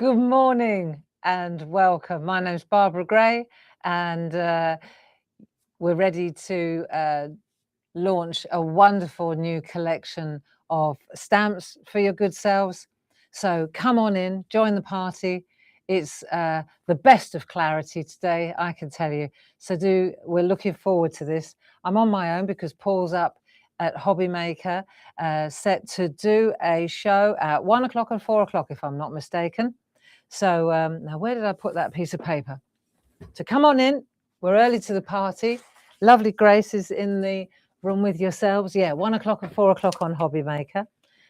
Good morning and welcome. My name's Barbara Gray, and we're ready to launch a wonderful new collection of stamps for your good selves. So come on in, join the party. It's the best of clarity today, I can tell you. So we're looking forward to this. I'm on my own because Paul's up at Hobby Maker, set to do a show at 1 o'clock and 4 o'clock, if I'm not mistaken. So now where did I put that piece of paper? So come on in. We're early to the party. Lovely Grace is in the room with yourselves. Yeah, 1 o'clock and 4 o'clock on Hobby Maker.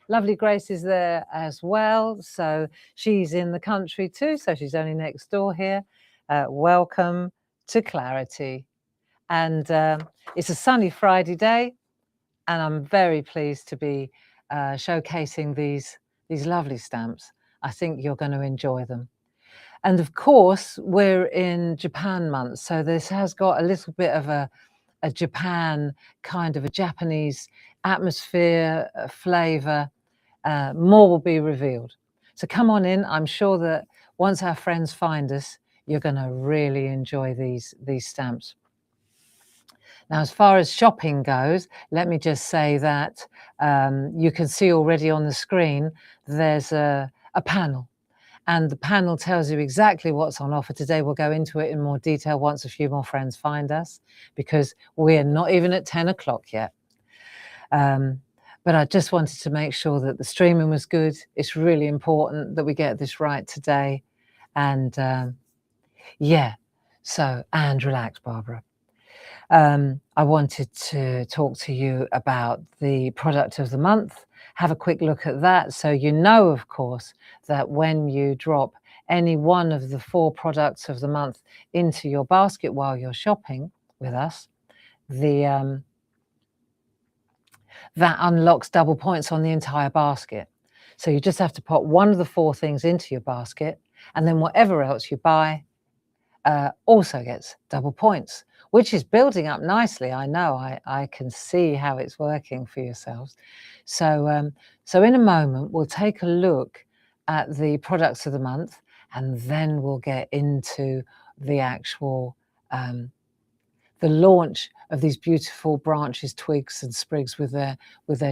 Lovely Grace is there as well. So she's in the country too. So she's only next door here. Welcome to Clarity. And it's a sunny Friday day. And I'm very pleased to be showcasing these lovely stamps. I think you're going to enjoy them. And of course, we're in Japan month, so this has got a little bit of a Japan kind of a Japanese atmosphere, flavor. More will be revealed. So come on in. I'm sure that once our friends find us, you're going to really enjoy these stamps. Now, as far as shopping goes, let me just say that you can see already on the screen, there's a panel. And the panel tells you exactly what's on offer today. We'll go into it in more detail once a few more friends find us, because we're not even at 10 o'clock yet. But I just wanted to make sure that the streaming was good. It's really important that we get this right today. And yeah, so, and relax, Barbara. I wanted to talk to you about the product of the month. Have a quick look at that. So you know, of course, that when you drop any one of the 4 products of the month into your basket while you're shopping with us, that unlocks double points on the entire basket. So you just have to put one of the 4 things into your basket, and then whatever else you buy also gets double points, which is building up nicely. I know, I can see how it's working for yourselves. So, so in a moment, we'll take a look at the products of the month, and then we'll get into the actual, the launch of these beautiful branches, twigs and sprigs with their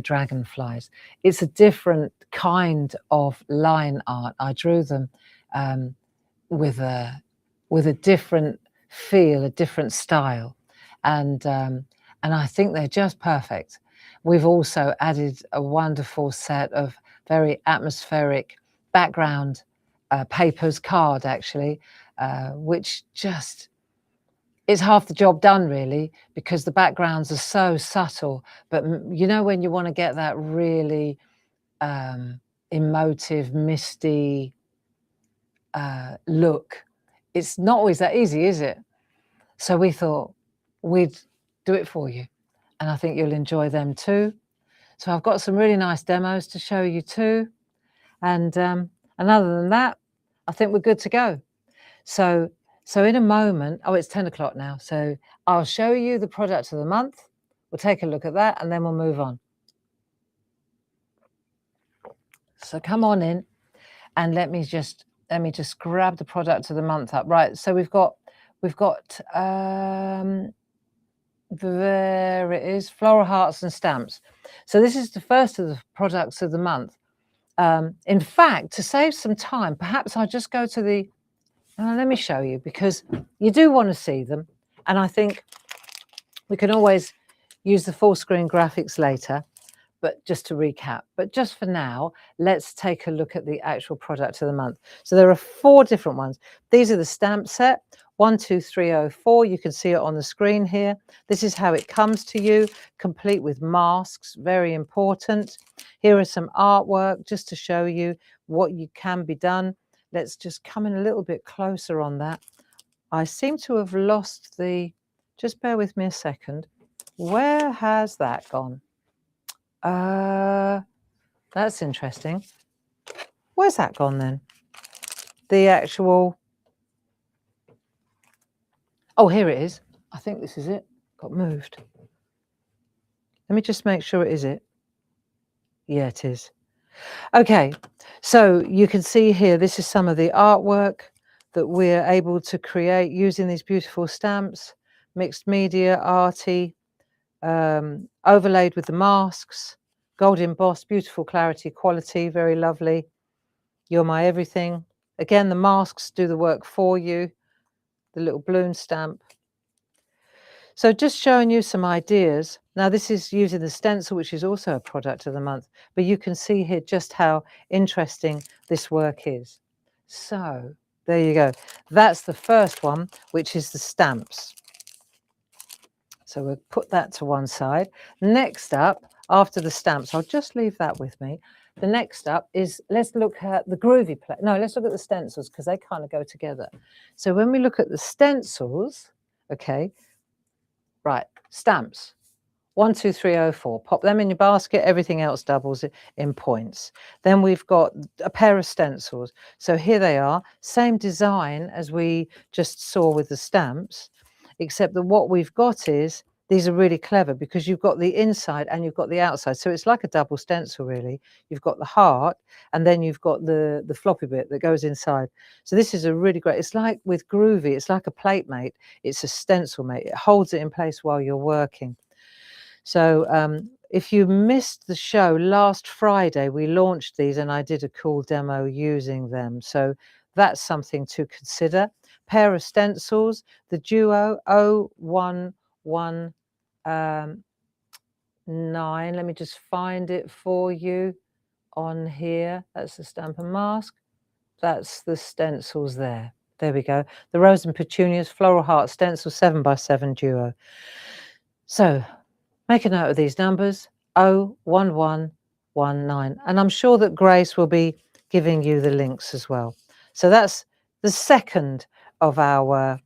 dragonflies. It's a different kind of line art. I drew them with a different feel, a different style, and I think they're just perfect. We've also added a wonderful set of very atmospheric background papers, card actually, which just, it's half the job done really, because the backgrounds are so subtle. But you know, when you want to get that really emotive, misty look, it's not always that easy, is it? So we thought we'd do it for you, and I think you'll enjoy them too. So I've got some really nice demos to show you too. And other than that, I think we're good to go. So in a moment, oh, it's 10 o'clock now. So I'll show you the product of the month. We'll take a look at that, and then we'll move on. So come on in, and let me just grab the product of the month up. Right, so we've got there it is, floral hearts and stamps. So this is the first of the products of the month. In fact, to save some time, perhaps I'll just go to the, let me show you, because you do want to see them. And I think we can always use the full screen graphics later, but just to recap. But just for now, let's take a look at the actual product of the month. So there are 4 different ones. These are the stamp set, 1, 2, 3, 4. You can see it on the screen here. This is how it comes to you, complete with masks, very important. Here are some artwork just to show you what you can be done. Let's just come in a little bit closer on that. I seem to have lost the, just bear with me a second. Where has that gone? That's interesting. Where's that gone then? The actual, oh, here it is. I think this is it. Got moved. Let me just make sure it is it. Yeah, it is. Okay, so you can see here, this is some of the artwork that we're able to create using these beautiful stamps, mixed media, arty, overlaid with the masks, gold embossed, beautiful clarity, quality, very lovely. You're my everything. Again, the masks do the work for you, the little balloon stamp. So just showing you some ideas. Now this is using the stencil, which is also a product of the month, but you can see here just how interesting this work is. So there you go. That's the first one, which is the stamps. So we'll put that to one side. Next up, after the stamps, I'll just leave that with me. The next up is, let's look at the groovy plate. No, let's look at the stencils because they kind of go together. So when we look at the stencils, okay, right, stamps. 1, 2, 3, 0, 4. Pop them in your basket. Everything else doubles in points. Then we've got a pair of stencils. So here they are. Same design as we just saw with the stamps, except that what we've got is, these are really clever because you've got the inside and you've got the outside. So it's like a double stencil, really. You've got the heart and then you've got the floppy bit that goes inside. So this is a really great, it's like with Groovy, it's like a plate mate. It's a stencil mate. It holds it in place while you're working. So if you missed the show last Friday, we launched these and I did a cool demo using them. So that's something to consider. Pair of stencils, the Duo 0119. Let me just find it for you on here. That's the Stamp and Mask. That's the stencils there. There we go. The Rose and Petunias Floral Heart Stencil 7x7 Duo. So make a note of these numbers, 01119. And I'm sure that Grace will be giving you the links as well. So that's the second of our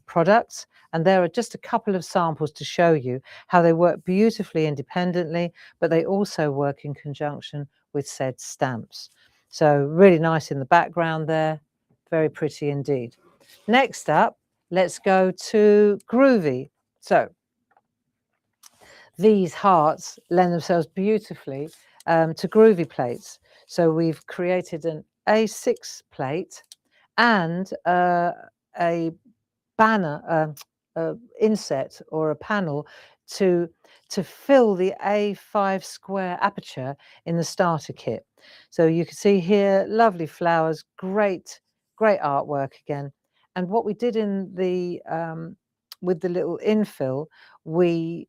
products. And there are just a couple of samples to show you how they work beautifully independently, but they also work in conjunction with said stamps. So really nice in the background there. Very pretty indeed. Next up, let's go to Groovy. So these hearts lend themselves beautifully to Groovy plates. So we've created an A6 plate and a banner, inset or a panel to fill the A5 square aperture in the starter kit. So you can see here, lovely flowers, great artwork again. And what we did in the with the little infill, we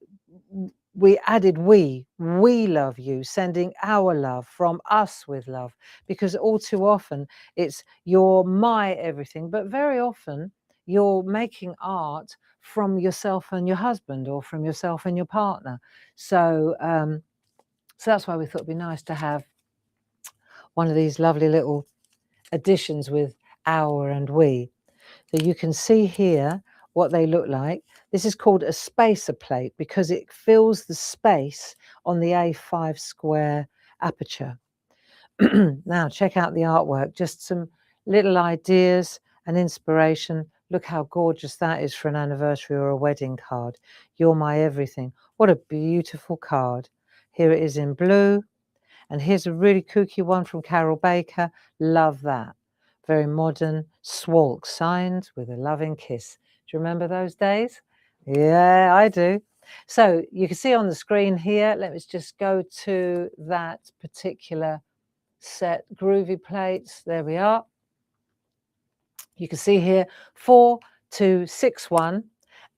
added we love you, sending our love from us with love, because all too often it's you're my everything, but very often you're making art from yourself and your husband or from yourself and your partner. So so that's why we thought it'd be nice to have one of these lovely little additions with our and we. So you can see here what they look like. This is called a spacer plate because it fills the space on the A5 square aperture. Now check out the artwork, just some little ideas and inspiration. Look how gorgeous that is for an anniversary or a wedding card. You're my everything. What a beautiful card. Here it is in blue. And here's a really kooky one from Carol Baker. Love that. Very modern, Swalk signed with a loving kiss. Do you remember those days? Yeah, I do. So you can see on the screen here, let me just go to that particular set, Groovy plates. There we are. You can see here 4261,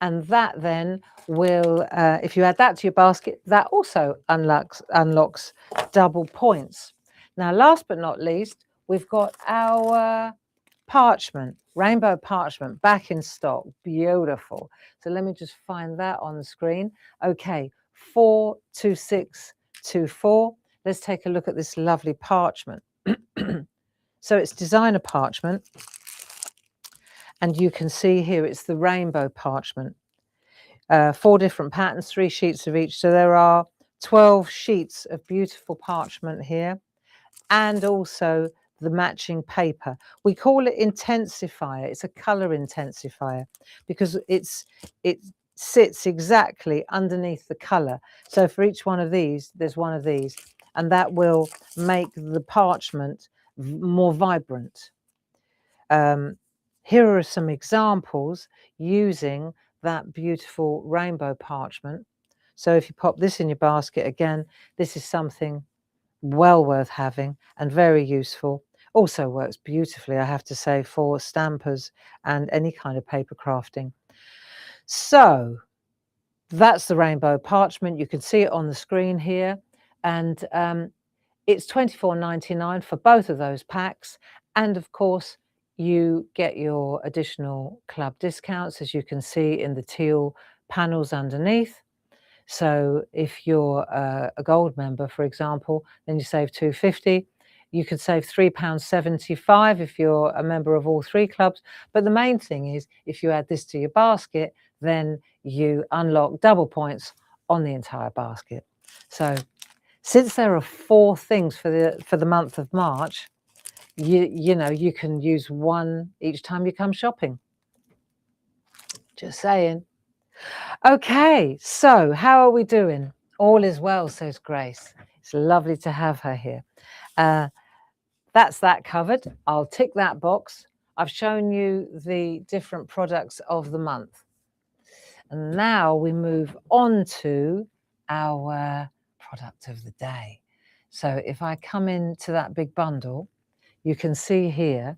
and that then will, if you add that to your basket, that also unlocks double points. Now, last but not least, we've got our parchment, rainbow parchment, back in stock. Beautiful. So let me just find that on the screen. Okay, 42624. Let's take a look at this lovely parchment. So it's designer parchment. And you can see here, it's the rainbow parchment. 4 different patterns, 3 sheets of each. So there are 12 sheets of beautiful parchment here. And also the matching paper. We call it intensifier. It's a color intensifier because it sits exactly underneath the color. So for each one of these, there's one of these. and that will make the parchment more vibrant. Here are some examples using that beautiful rainbow parchment. So if you pop this in your basket, again, this is something well worth having and very useful. Also works beautifully, I have to say, for stampers and any kind of paper crafting. So that's the rainbow parchment. You can see it on the screen here, and it's £24.99 for both of those packs. And of course, you get your additional club discounts, as you can see in the teal panels underneath. So if you're a gold member, for example, then you save £2.50. You could save £3.75 if you're a member of all three clubs. But the main thing is, if you add this to your basket, then you unlock double points on the entire basket. So since there are 4 things for the month of March, you know, you can use one each time you come shopping. Just saying. Okay, so how are we doing? All is well, says Grace. It's lovely to have her here. That's that covered. I'll tick that box. I've shown you the different products of the month. And now we move on to our product of the day. So if I come into that big bundle, you can see here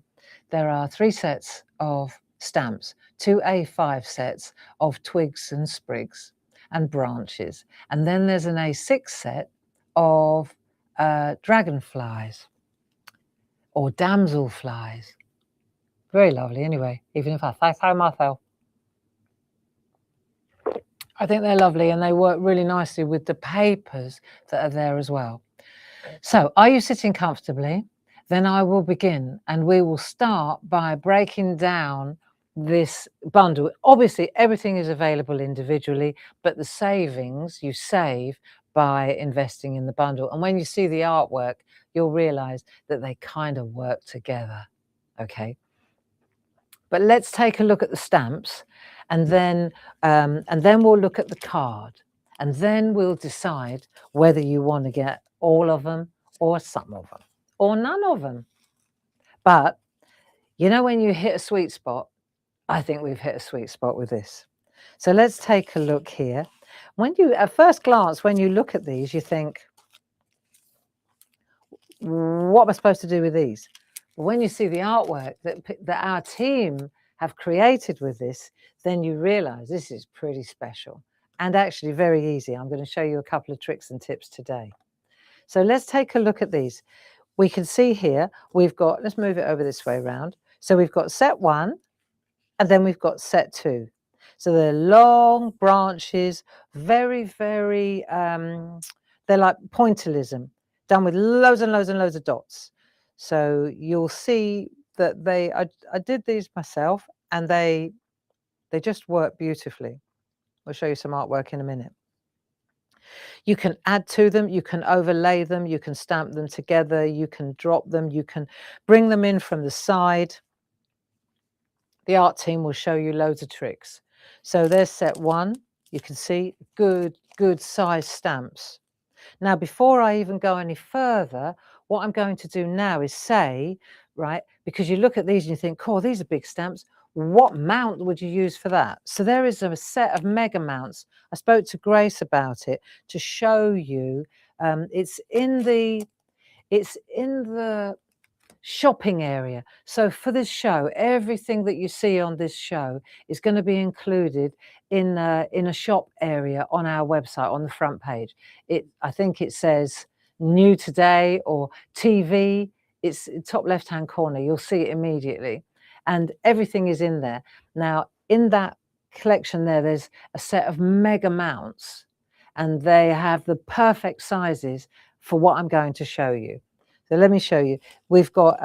there are 3 sets of stamps, 2 A5 sets of twigs and sprigs and branches. And then there's an A6 set of dragonflies or damselflies. Very lovely anyway, even if I say so myself. I think they're lovely and they work really nicely with the papers that are there as well. So are you sitting comfortably? Then I will begin, and we will start by breaking down this bundle. Obviously, everything is available individually, but the savings you save by investing in the bundle. And when you see the artwork, you'll realize that they kind of work together. Okay. But let's take a look at the stamps, and then we'll look at the card, and then we'll decide whether you want to get all of them or some of them or none of them. But you know, when you hit a sweet spot, I think we've hit a sweet spot with this. So let's take a look here. When you, at first glance, when you look at these, you think, what am I supposed to do with these? But when you see the artwork that our team have created with this, then you realize this is pretty special and actually very easy. I'm going to show you a couple of tricks and tips today. So let's take a look at these. We can see here, we've got, let's move it over this way around. So we've got set 1 and then we've got set 2. So they're long branches, very, very, they're like pointillism, done with loads and loads and loads of dots. So you'll see that I did these myself and they just work beautifully. I'll show you some artwork in a minute. You can add to them, you can overlay them, you can stamp them together, you can drop them, you can bring them in from the side. The art team will show you loads of tricks. So there's set 1. You can see good size stamps. Now, before I even go any further, what I'm going to do now is say, right, because you look at these and you think, oh, these are big stamps. What mount would you use for that? So there is a set of mega mounts. I spoke to Grace about it to show you. It's in the shopping area. So for this show, everything that you see on this show is going to be included in a shop area on our website on the front page. I think it says new today or TV. It's top left hand corner. You'll see it immediately, and everything is in there. Now in that collection there's a set of mega mounts, and they have the perfect sizes for what I'm going to show you. So let me show you. We've got,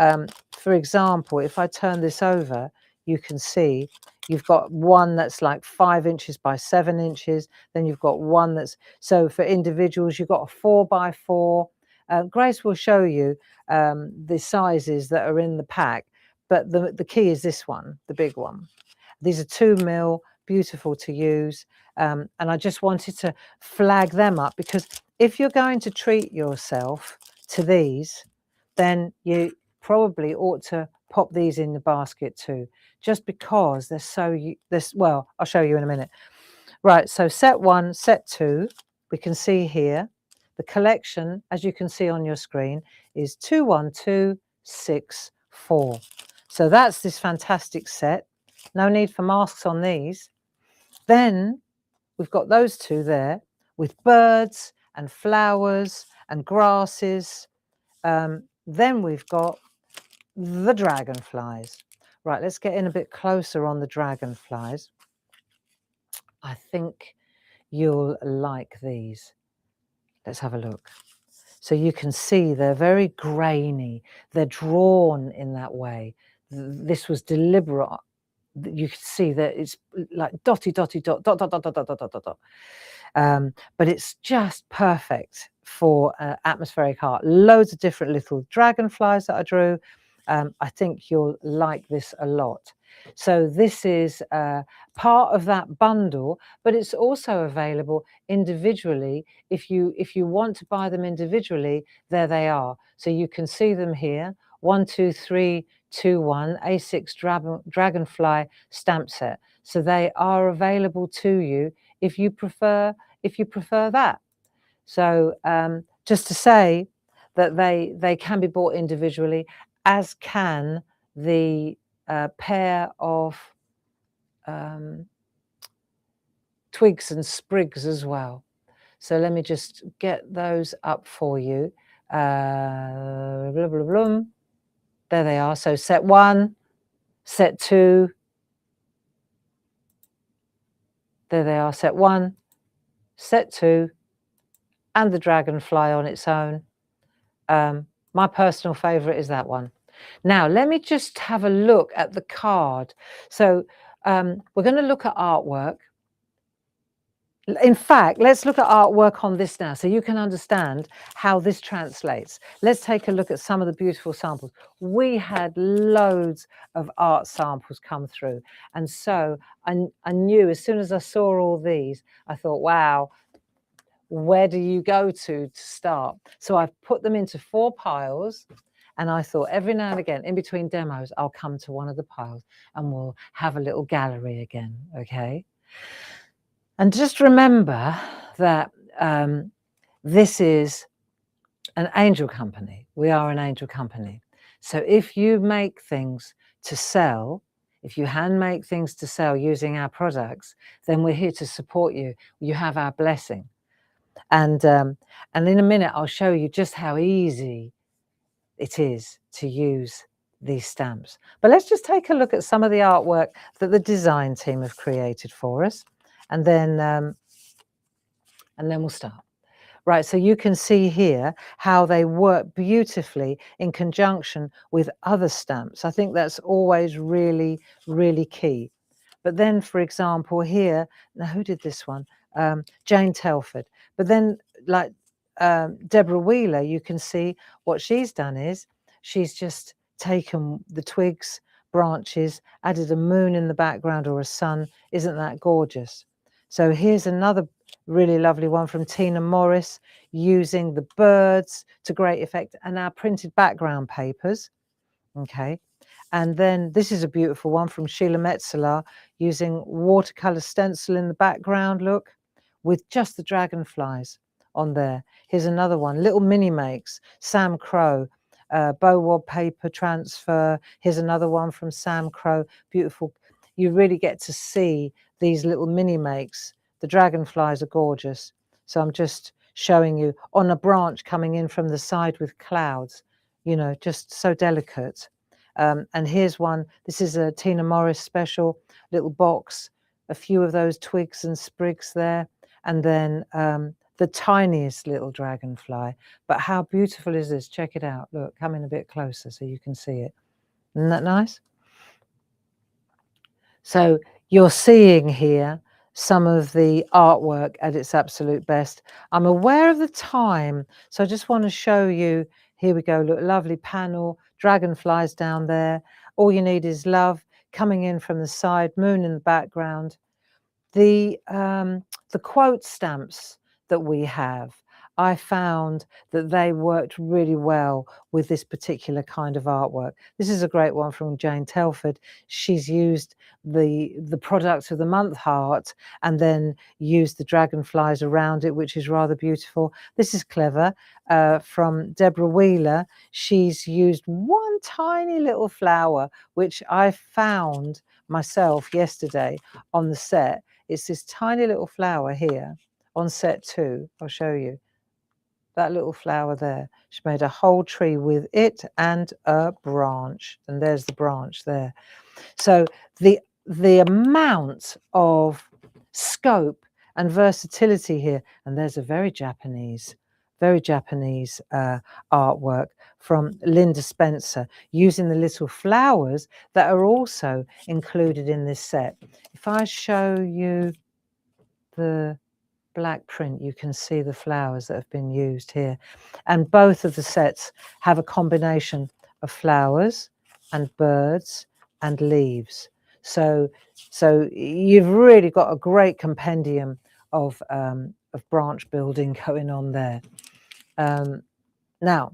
for example, if I turn this over, you can see you've got one that's like 5 inches by 7 inches. Then you've got one that's, so for individuals, you've got a 4 by 4. Grace will show you the sizes that are in the pack, but the key is this one, the big one. These are 2 mil, beautiful to use. And I just wanted to flag them up, because if you're going to treat yourself to these, then you probably ought to pop these in the basket too, just because they're so, well, I'll show you in a minute. Right, so set 1, set 2, we can see here, the collection, as you can see on your screen, is 21264. So that's this fantastic set. No need for masks on these. Then we've got those two there with birds and flowers and grasses. Then we've got the dragonflies. Right, let's get in a bit closer on the dragonflies. I think you'll like these. Let's have a look. So you can see they're very grainy. They're drawn in that way. This was deliberate. You can see that it's like dotty, dotty, dot, dot, dot, dot, dot, dot, dot, dot, dot. But it's just perfect for atmospheric art. Loads of different little dragonflies that I drew. I think you'll like this a lot. So this is part of that bundle, but it's also available individually. If you want to buy them individually, there they are. So you can see them here. 1, 2, 3, 2, 1 A6 dragonfly stamp set. So they are available to you if you prefer that. So just to say that they can be bought individually, as can the pair of twigs and sprigs as well. So let me just get those up for you. Blah, blah, blah. There they are. So set 1, set 2. There they are, set 1, set 2, and the dragonfly on its own. My personal favourite is that one. Now, let me just have a look at the card. So we're going to look at artwork. In fact, let's look at artwork on this now so you can understand how this translates. Let's take a look at some of the beautiful samples. We had loads of art samples come through. And so I knew as soon as I saw all these, I thought, wow, where do you go to start? So I've put them into 4 piles. And I thought every now and again, in between demos, I'll come to one of the piles and we'll have a little gallery again, okay? And just remember that this is an angel company. We are an angel company. So if you make things to sell, if you hand make things to sell using our products, then we're here to support you. You have our blessing. And in a minute, I'll show you just how easy it is to use these stamps. But let's just take a look at some of the artwork that the design team have created for us, and then we'll start. Right, so you can see here how they work beautifully in conjunction with other stamps. I think that's always really, really key. But then, for example, here, now who did this one? Jane Telford. But then, like Deborah Wheeler, you can see what she's done is she's just taken the twigs, branches, added a moon in the background or a sun. Isn't that gorgeous? So here's another really lovely one from Tina Morris, using the birds to great effect and our printed background papers. Okay. And then this is a beautiful one from Sheila Metzeler, using watercolor stencil in the background, look, with just the dragonflies on there. Here's another one, little mini makes, Sam Crow, Bowwob paper transfer. Here's another one from Sam Crow, beautiful. You really get to see these little mini makes. The dragonflies are gorgeous. So I'm just showing you on a branch coming in from the side with clouds, you know, just so delicate. And here's one, this is a Tina Morris special, little box, a few of those twigs and sprigs there, and then the tiniest little dragonfly. But how beautiful is this? Check it out. Look, come in a bit closer so you can see it. Isn't that nice? So you're seeing here some of the artwork at its absolute best. I'm aware of the time, so I just want to show you. Here we go, look, lovely panel, dragonflies down there. All you need is love, coming in from the side, moon in the background. The quote stamps that we have, I found that they worked really well with this particular kind of artwork. This is a great one from Jane Telford. She's used the product of the month heart and then used the dragonflies around it, which is rather beautiful. This is clever. From Deborah Wheeler, she's used one tiny little flower, which I found myself yesterday on the set. It's this tiny little flower here on set 2. I'll show you. That little flower there. She made a whole tree with it and a branch. And there's the branch there. So the amount of scope and versatility here, and there's a very Japanese artwork from Linda Spencer, using the little flowers that are also included in this set. If I show you the black print, you can see the flowers that have been used here. And both of the sets have a combination of flowers and birds and leaves. So you've really got a great compendium of branch building going on there. Now,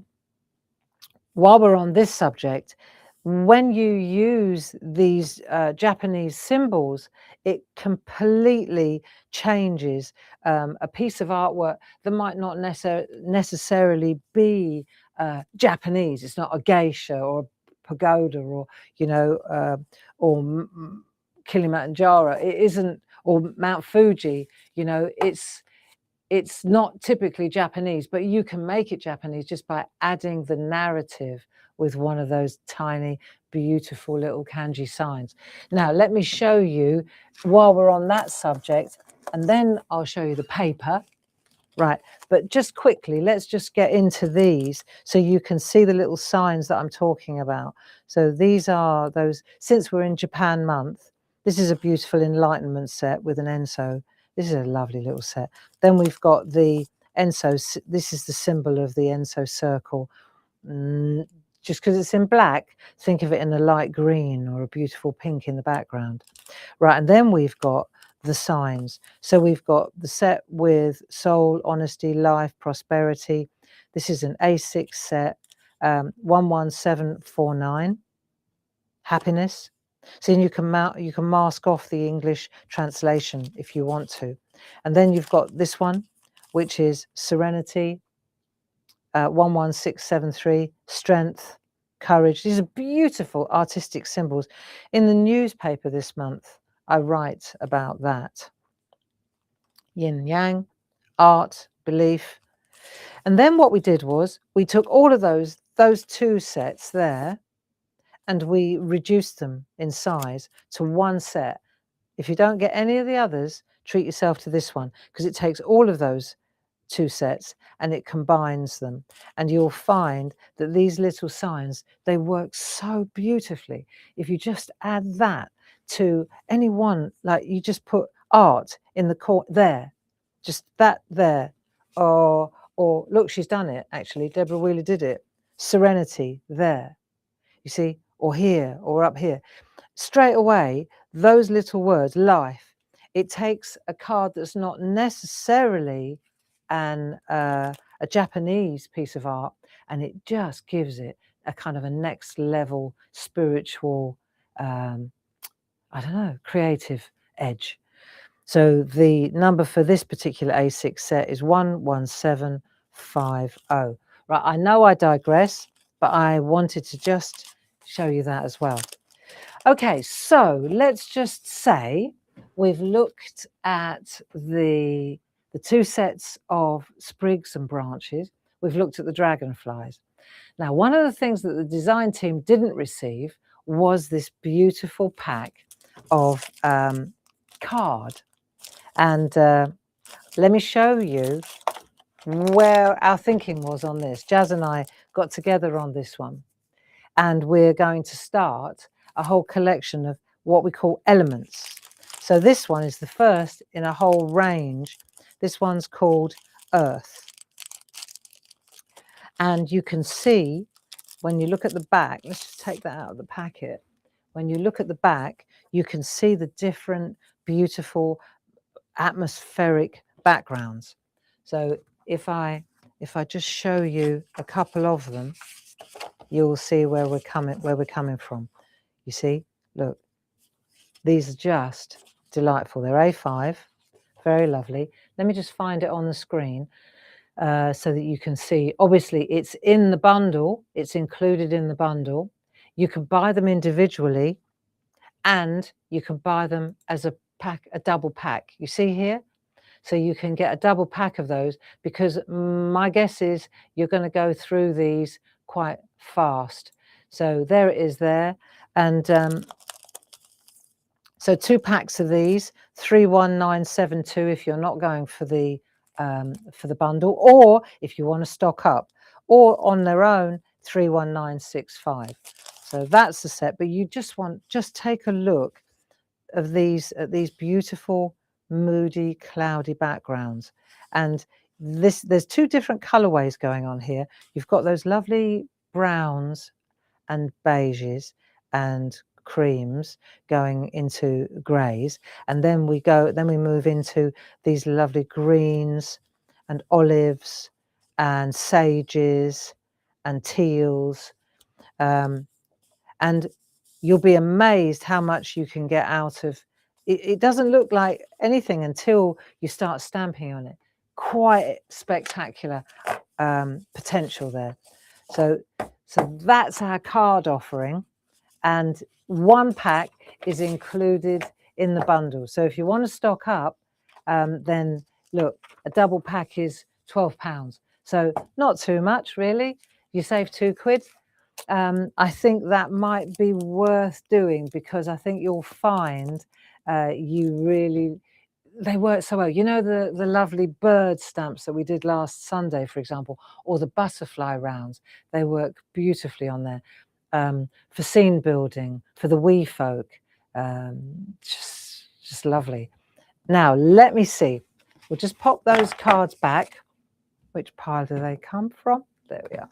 while we're on this subject, when you use these Japanese symbols, it completely changes a piece of artwork that might not necessarily be Japanese. It's not a geisha or a pagoda or, you know, or Kilimanjaro. It isn't, or Mount Fuji. You know, it's not typically Japanese, but you can make it Japanese just by adding the narrative with one of those tiny, beautiful little kanji signs. Now, let me show you while we're on that subject, and then I'll show you the paper. Right, but just quickly, let's just get into these so you can see the little signs that I'm talking about. So these are those, since we're in Japan month, this is a beautiful enlightenment set with an Enso. This is a lovely little set. Then we've got the Enso, this is the symbol of the Enso circle. Just because it's in black, think of it in a light green or a beautiful pink in the background. Right, and then we've got the signs. So we've got the set with soul, honesty, life, prosperity. This is an A6 set, 11749, happiness. So you can mask off the English translation if you want to. And then you've got this one, which is serenity, 11673, strength, courage. These are beautiful artistic symbols. In the newspaper this month, I write about that. Yin yang, art, belief. And then what we did was we took all of those 2 sets there and we reduced them in size to one set. If you don't get any of the others, treat yourself to this one, because it takes all of those 2 sets and it combines them, and you'll find that these little signs, they work so beautifully. If you just add that to any one, like you just put art in the corner there, just that there, or look, she's done it actually, Deborah Wheeler did it, serenity there, you see, or here or up here, straight away those little words, life, it takes a card that's not necessarily a Japanese piece of art, and it just gives it a kind of a next level spiritual, I don't know, creative edge. So the number for this particular A6 set is 11750. Right, I know I digress, but I wanted to just show you that as well. Okay, so let's just say we've looked at the 2 sets of sprigs and branches. We've looked at the dragonflies. Now, one of the things that the design team didn't receive was this beautiful pack of card. And let me show you where our thinking was on this. Jazz and I got together on this one, and we're going to start a whole collection of what we call elements. So this one is the first in a whole range. This one's called Earth. And you can see when you look at the back, let's just take that out of the packet. When you look at the back, you can see the different beautiful atmospheric backgrounds. So if I just show you a couple of them, you'll see where we're coming from. You see, look, these are just delightful. They're A5, very lovely. Let me just find it on the screen so that you can see. Obviously, it's in the bundle. It's included in the bundle. You can buy them individually, and you can buy them as a pack, a double pack. You see here? So you can get a double pack of those, because my guess is you're going to go through these quite fast. So there it is there. And so 2 packs of these, 31972 if you're not going for the bundle, or if you want to stock up, or on their own 31965. So that's the set. But you just take a look of these at these beautiful moody cloudy backgrounds. And there's 2 different colorways going on here. You've got those lovely browns and beiges and creams going into greys, and then we move into these lovely greens and olives and sages and teals, and you'll be amazed how much you can get out of it. It doesn't look like anything until you start stamping on it. Quite spectacular potential there. So that's our card offering, and 1 pack is included in the bundle. So if you want to stock up, then look, a double pack is £12. So not too much, really. You save £2. I think that might be worth doing, because I think you'll find they work so well. You know, the lovely bird stamps that we did last Sunday, for example, or the butterfly rounds, they work beautifully on there. For scene building, for the wee folk, just lovely. Now, let me see. We'll just pop those cards back. Which pile do they come from? There we are.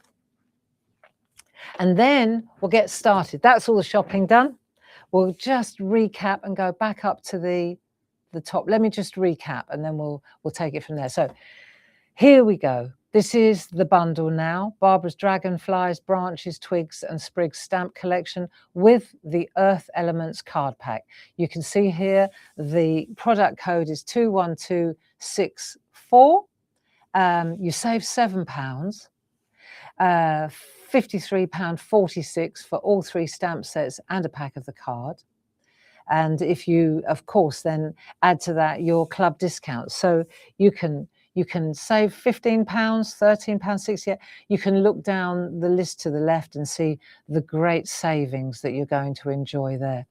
And then we'll get started. That's all the shopping done. We'll just recap and go back up to the top. Let me just recap, and then we'll take it from there. So here we go. This is the bundle now. Barbara's Dragonflies, Branches, Twigs and Sprigs stamp collection with the Earth Elements card pack. You can see here the product code is 21264. You save £7. £53.46 for all 3 stamp sets and a pack of the card. And if you, of course, then add to that your club discount, so you can save £15, £13.68. You can look down the list to the left and see the great savings that you're going to enjoy there.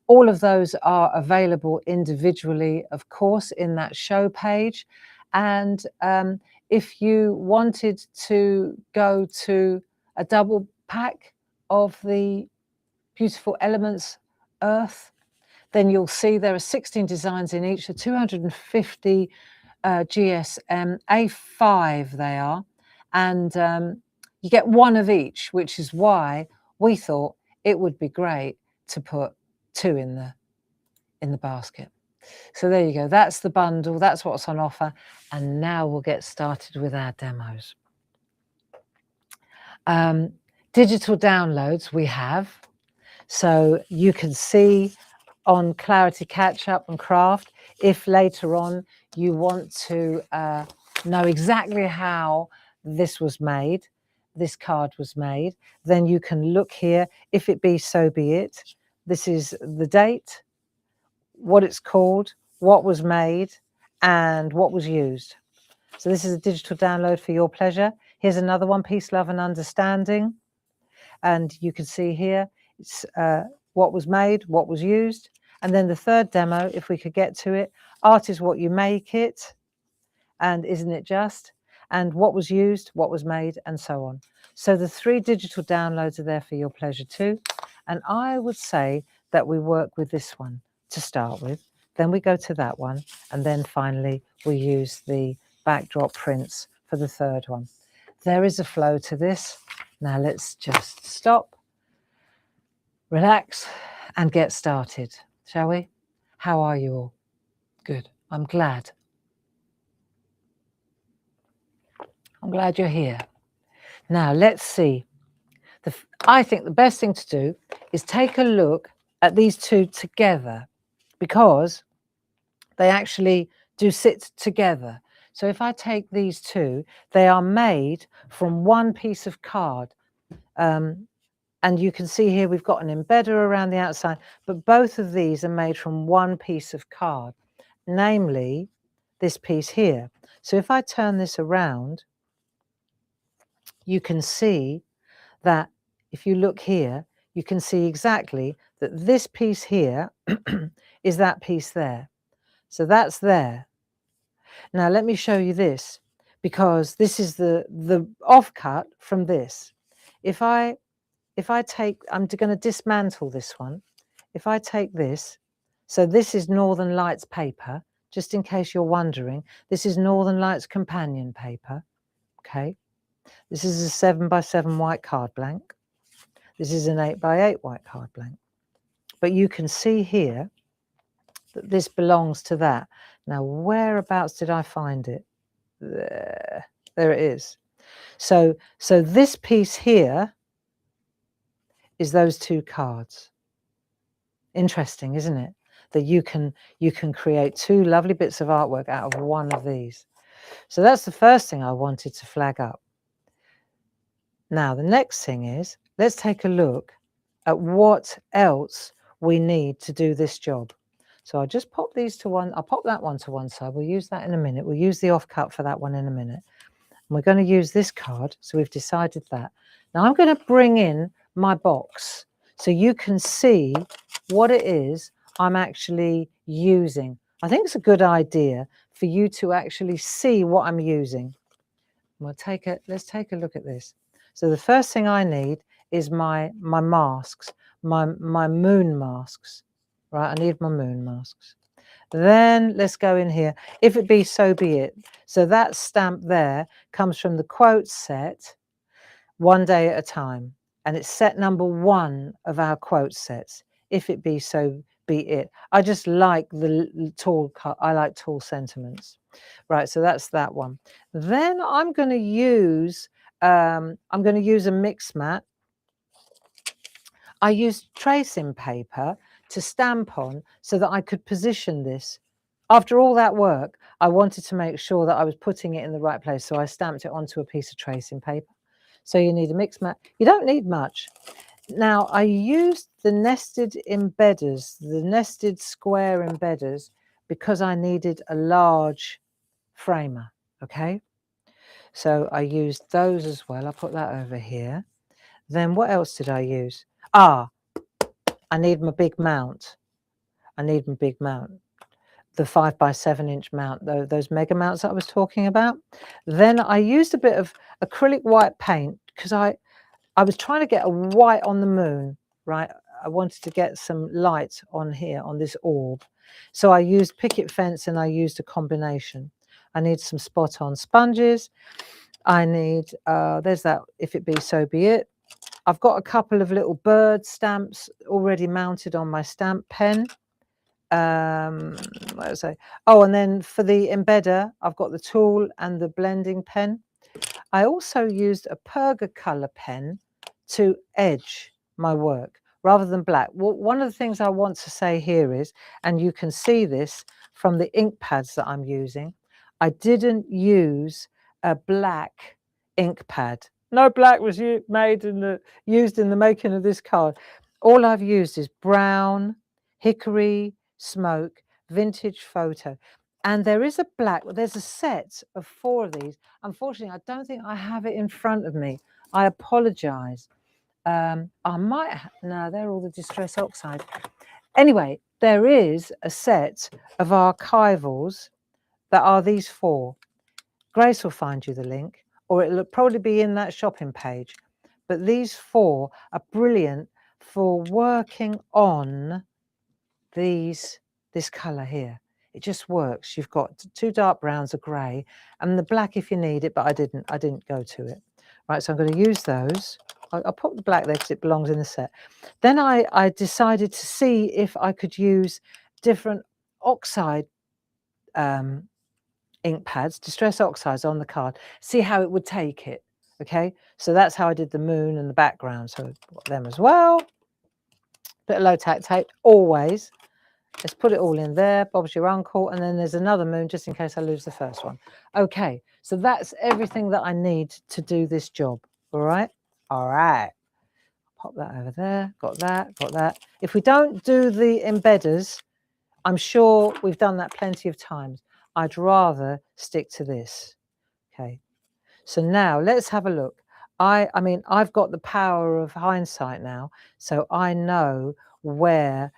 All of those are available individually, of course, in that show page. And if you wanted to go to a double pack of the Beautiful Elements Earth, then you'll see there are 16 designs in each, so 250 GSM, A5 they are, and you get 1 of each, which is why we thought it would be great to put 2 in the basket. So there you go. That's the bundle. That's what's on offer. And now we'll get started with our demos. Digital downloads we have. So you can see on Clarity Catch Up and Craft, if later on you want to know exactly how this was made, this card was made, then you can look here. If it be so be it. This is the date, what it's called, what was made, and what was used. So this is a digital download for your pleasure. Here's another one, Peace, Love and Understanding. And you can see here, it's what was made, what was used. And then the third demo, if we could get to it, art is what you make it, and isn't it just? And what was used, what was made, and so on. So the 3 digital downloads are there for your pleasure too. And I would say that we work with this one to start with, then we go to that one, and then finally we use the backdrop prints for the 3rd one. There is a flow to this. Now let's just stop, relax, and get started, shall we? How are you all? Good. I'm glad. I'm glad you're here. Now, let's see. I think the best thing to do is take a look at these two together, because they actually do sit together. So if I take these two, they are made from one piece of card. And you can see here we've got an embedder around the outside, but both of these are made from one piece of card, namely this piece here. So if I turn this around, you can see that if you look here, you can see exactly that this piece here is that piece there. So that's there. Now let me show you this, because this is the offcut from this. If I take, I'm going to dismantle this one. If I take this, so this is Northern Lights paper, just in case you're wondering, this is Northern Lights companion paper, okay? This is a 7x7 white card blank. This is an 8x8 white card blank. But you can see here that this belongs to that. Now, whereabouts did I find it? There it is. So this piece here is those two cards. Interesting, isn't it? That you can create two lovely bits of artwork out of one of these. So that's the first thing I wanted to flag up. Now, the next thing is, let's take a look at what else we need to do this job. So I'll just pop these to one. I'll pop that one to one side. We'll use that in a minute. We'll use the offcut for that one in a minute. And we're going to use this card. So we've decided that. Now I'm going to bring in my box so you can see what it is I'm actually using. I think it's a good idea for you to actually see what I'm using. Let's take a look at this. So the first thing I need is my masks, my moon masks, right? I need my moon masks. Then let's go in here. If it be, so be it. So that stamp there comes from the quote set, One Day at a Time. And it's set number 1 of our quote sets. If it be, so be it. I just like the tall, I like tall sentiments. Right, so that's that one. Then I'm going to use a mix mat. I used tracing paper to stamp on so that I could position this. After all that work, I wanted to make sure that I was putting it in the right place, so I stamped it onto a piece of tracing paper. So you need a mix mat. You don't need much. Now, I used the nested embedders, the nested square embedders, because I needed a large framer, okay? So I used those as well. I'll put that over here. Then what else did I use? I need my big mount. I need my big mount. The 5x7-inch mount, those mega mounts that I was talking about. Then I used a bit of acrylic white paint because I was trying to get a white on the moon, right? I wanted to get some light on here, on this orb. So I used picket fence and I used a combination. I need some spot-on sponges. I need, there's that, if it be, so be it. I've got a couple of little bird stamps already mounted on my stamp pen. What was I? Oh, and then for the embedder, I've got the tool and the blending pen. I also used a Perga color pen to edge my work rather than black. Well, one of the things I want to say here is, and you can see this from the ink pads that I'm using, I didn't use a black ink pad. No black was used in the making of this card. All I've used is brown, hickory, smoke, vintage photo. And there is a black, there's a set of 4 of these. Unfortunately, I don't think I have it in front of me. I apologize. I might, no, they're all the Distress Oxide. Anyway, there is a set of archivals that are these 4. Grace will find you the link, or it'll probably be in that shopping page. But these 4 are brilliant for working on this color here. It just works. You've got 2 dark browns, a grey, and the black if you need it, but I didn't go to it. Right, so I'm going to use those. I'll put the black there because it belongs in the set. Then I decided to see if I could use different oxide ink pads, Distress Oxides on the card, see how it would take it. Okay, so that's how I did the moon and the background. So I've got them as well. Bit of low tack tape, always. Let's put it all in there. Bob's your uncle. And then there's another moon just in case I lose the first one. Okay, so that's everything that I need to do this job. All right? All right. Pop that over there. Got that, got that. If we don't do the embedders, I'm sure we've done that plenty of times. I'd rather stick to this. Okay, so now let's have a look. I mean, I've got the power of hindsight now, so I know where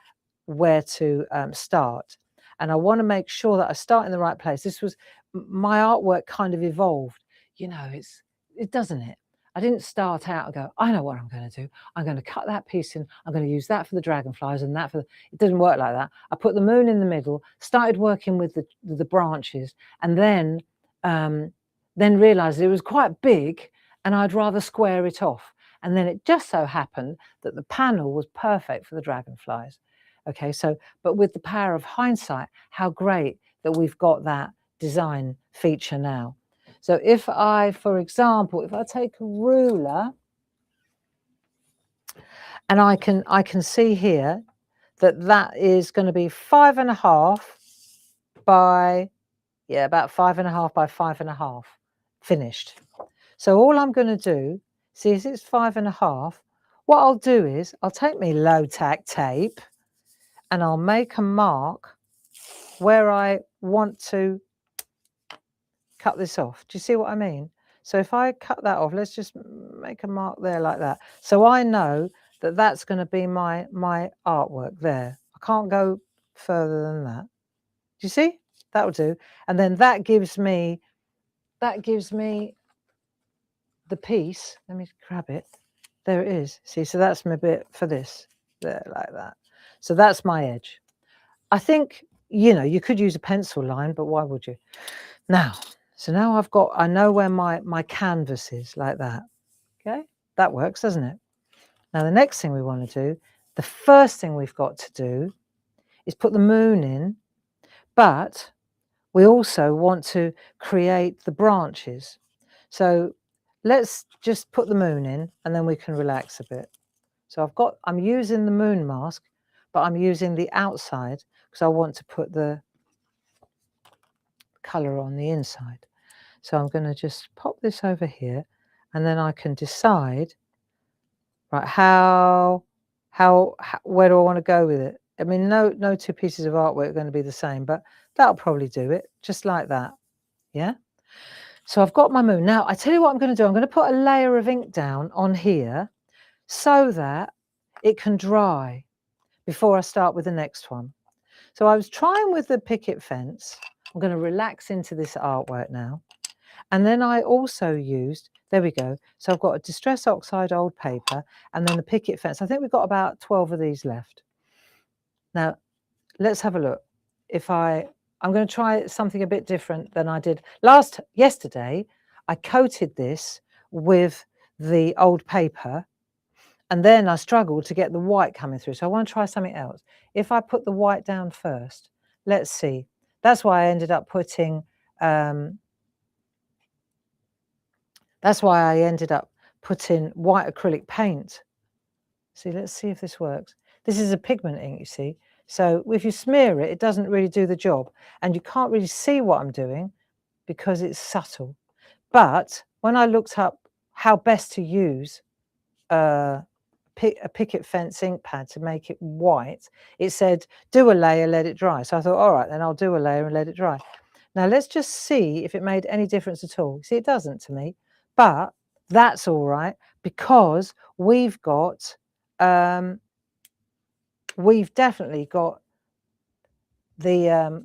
to start. And I want to make sure that I start in the right place. This was my artwork kind of evolved. You know, it doesn't it? I didn't start out and go, I know what I'm going to do. I'm going to cut that piece in. I'm going to use that for the dragonflies and that for it didn't work like that. I put the moon in the middle, started working with the branches, and then realized it was quite big and I'd rather square it off. And then it just so happened that the panel was perfect for the dragonflies. Okay, so, but with the power of hindsight, how great that we've got that design feature now. So if I, for example, if I take a ruler and I can see here that that is going to be 5.5 by, yeah, about 5.5 by 5.5 finished. So all I'm going to do, see, as it's 5.5, what I'll do is I'll take my low tack tape and I'll make a mark where I want to cut this off. Do you see what I mean? So if I cut that off, let's just make a mark there like that. So I know that that's going to be my artwork there. I can't go further than that. Do you see? That'll do. And then that gives me the piece. Let me grab it. There it is. See, so that's my bit for this. There, like that. So that's my edge. I think, you know, you could use a pencil line, but why would you? Now, so now I know where my canvas is, like that. Okay, that works, doesn't it? Now, the next thing we want to do, the first thing we've got to do is put the moon in, but we also want to create the branches. So let's just put the moon in and then we can relax a bit. So I'm using the moon mask, but I'm using the outside because I want to put the color on the inside. So I'm going to just pop this over here and then I can decide, right, where do I want to go with it? I mean, no two pieces of artwork are going to be the same, but that'll probably do it, just like that. Yeah. So I've got my moon. Now, I tell you what I'm going to do. I'm going to put a layer of ink down on here so that it can dry before I start with the next one. So I was trying with the picket fence. I'm going to relax into this artwork now. And then I also used, there we go. So I've got a Distress Oxide old paper and then the picket fence. I think we've got about 12 of these left. Now, let's have a look. I'm going to try something a bit different than I did yesterday. I coated this with the old paper and then I struggled to get the white coming through. So I want to try something else. If I put the white down first, let's see. That's why I ended up putting, white acrylic paint. See, let's see if this works. This is a pigment ink, you see. So if you smear it, it doesn't really do the job. And you can't really see what I'm doing because it's subtle. But when I looked up how best to use a picket fence ink pad to make it white, it said, do a layer, let it dry. So I thought, all right, then I'll do a layer and let it dry. Now let's just see if it made any difference at all. See, it doesn't to me, but that's all right because we've got, we've definitely got the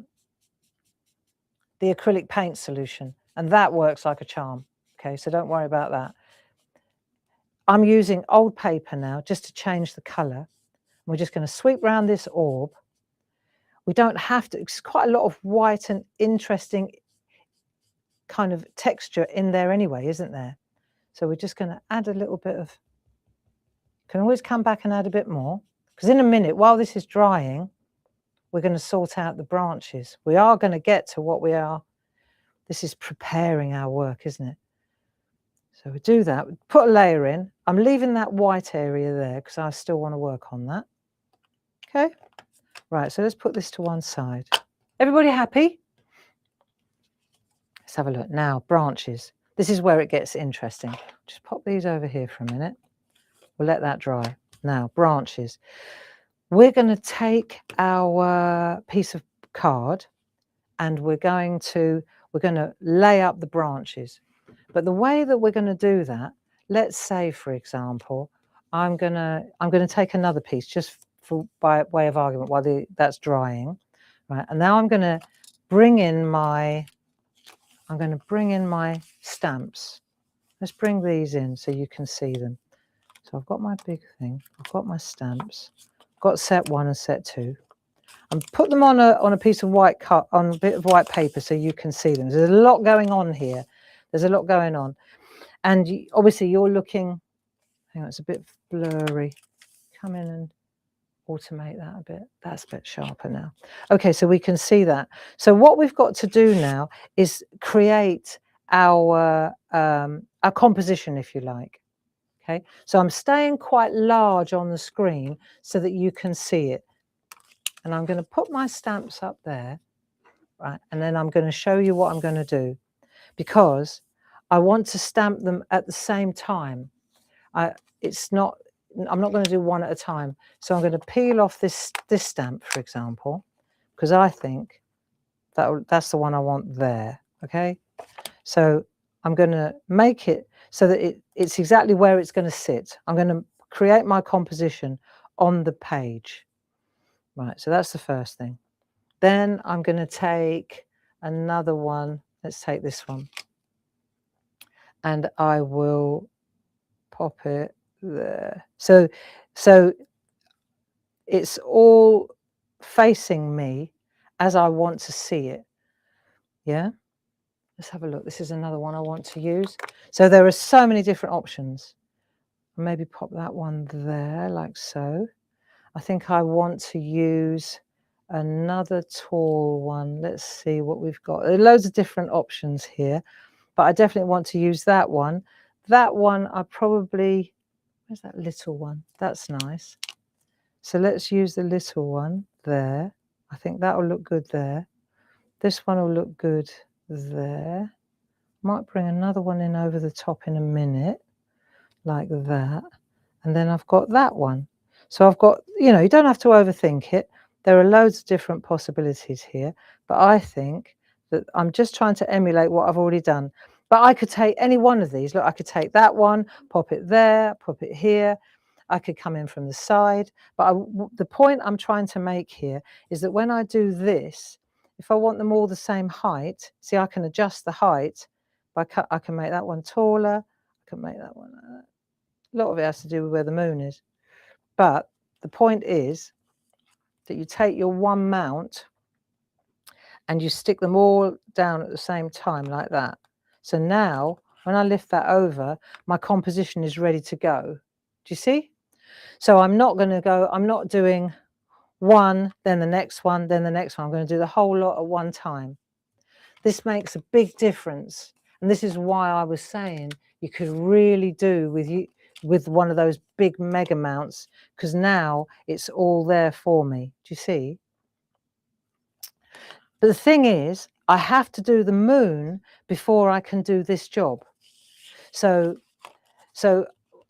acrylic paint solution and that works like a charm. Okay, so don't worry about that. I'm using old paper now just to change the colour. We're just going to sweep around this orb. We don't have to, it's quite a lot of white and interesting kind of texture in there anyway, isn't there? So we're just going to add a little bit of, can always come back and add a bit more because in a minute while this is drying, we're going to sort out the branches. We are going to get to what we are. This is preparing our work, isn't it? So we do that, we put a layer in. I'm leaving that white area there because I still want to work on that. Okay, right, so let's put this to one side. Everybody happy? Let's have a look. Now, branches. This is where it gets interesting. Just pop these over here for a minute. We'll let that dry. Now, branches. We're going to take our piece of card and we're going to lay up the branches. But the way that we're going to do that, let's say, for example, I'm going to take another piece just by way of argument while that's drying, right? And now I'm going to bring in my stamps. Let's bring these in so you can see them. So I've got my big thing. I've got my stamps. I've got set 1 and set 2. And put them on a piece of on a bit of white paper so you can see them. There's a lot going on here. There's a lot going on. And obviously you're looking, hang on, it's a bit blurry. Come in and automate that a bit. That's a bit sharper now. Okay, so we can see that. So what we've got to do now is create our composition, if you like. Okay, so I'm staying quite large on the screen so that you can see it. And I'm going to put my stamps up there, right? And then I'm going to show you what I'm going to do, because I want to stamp them at the same time. I'm not going to do one at a time. So I'm going to peel off this stamp, for example, because I think that's the one I want there. Okay, so I'm going to make it so that it's exactly where it's going to sit. I'm going to create my composition on the page. Right, so that's the first thing. Then I'm going to take another one. Let's take this one. And I will pop it there. So it's all facing me as I want to see it. Yeah? Let's have a look. This is another one I want to use. So there are so many different options. Maybe pop that one there, like so. I think I want to use another tall one. Let's see what we've got. There are loads of different options here, but I definitely want to use that one. That one I probably, where's that little one? That's nice. So let's use the little one there. I think that will look good there. This one will look good there. Might bring another one in over the top in a minute, like that. And then I've got that one. So I've got, you don't have to overthink it. There are loads of different possibilities here, but I think that I'm just trying to emulate what I've already done. But I could take any one of these. Look, I could take that one, pop it there, pop it here. I could come in from the side. But the point I'm trying to make here is that when I do this, if I want them all the same height, see, I can adjust the height. I can make that one taller. I can make that one. A lot of it has to do with where the moon is. But the point is that you take your one mount and you stick them all down at the same time like that. So now when I lift that over, my composition is ready to go. Do you see? So I'm not doing one, then the next one, then the next one. I'm going to do the whole lot at one time. This makes a big difference. And this is why I was saying you could really do with one of those big mega mounts, because now it's all there for me. Do you see? But the thing is, I have to do the moon before I can do this job. So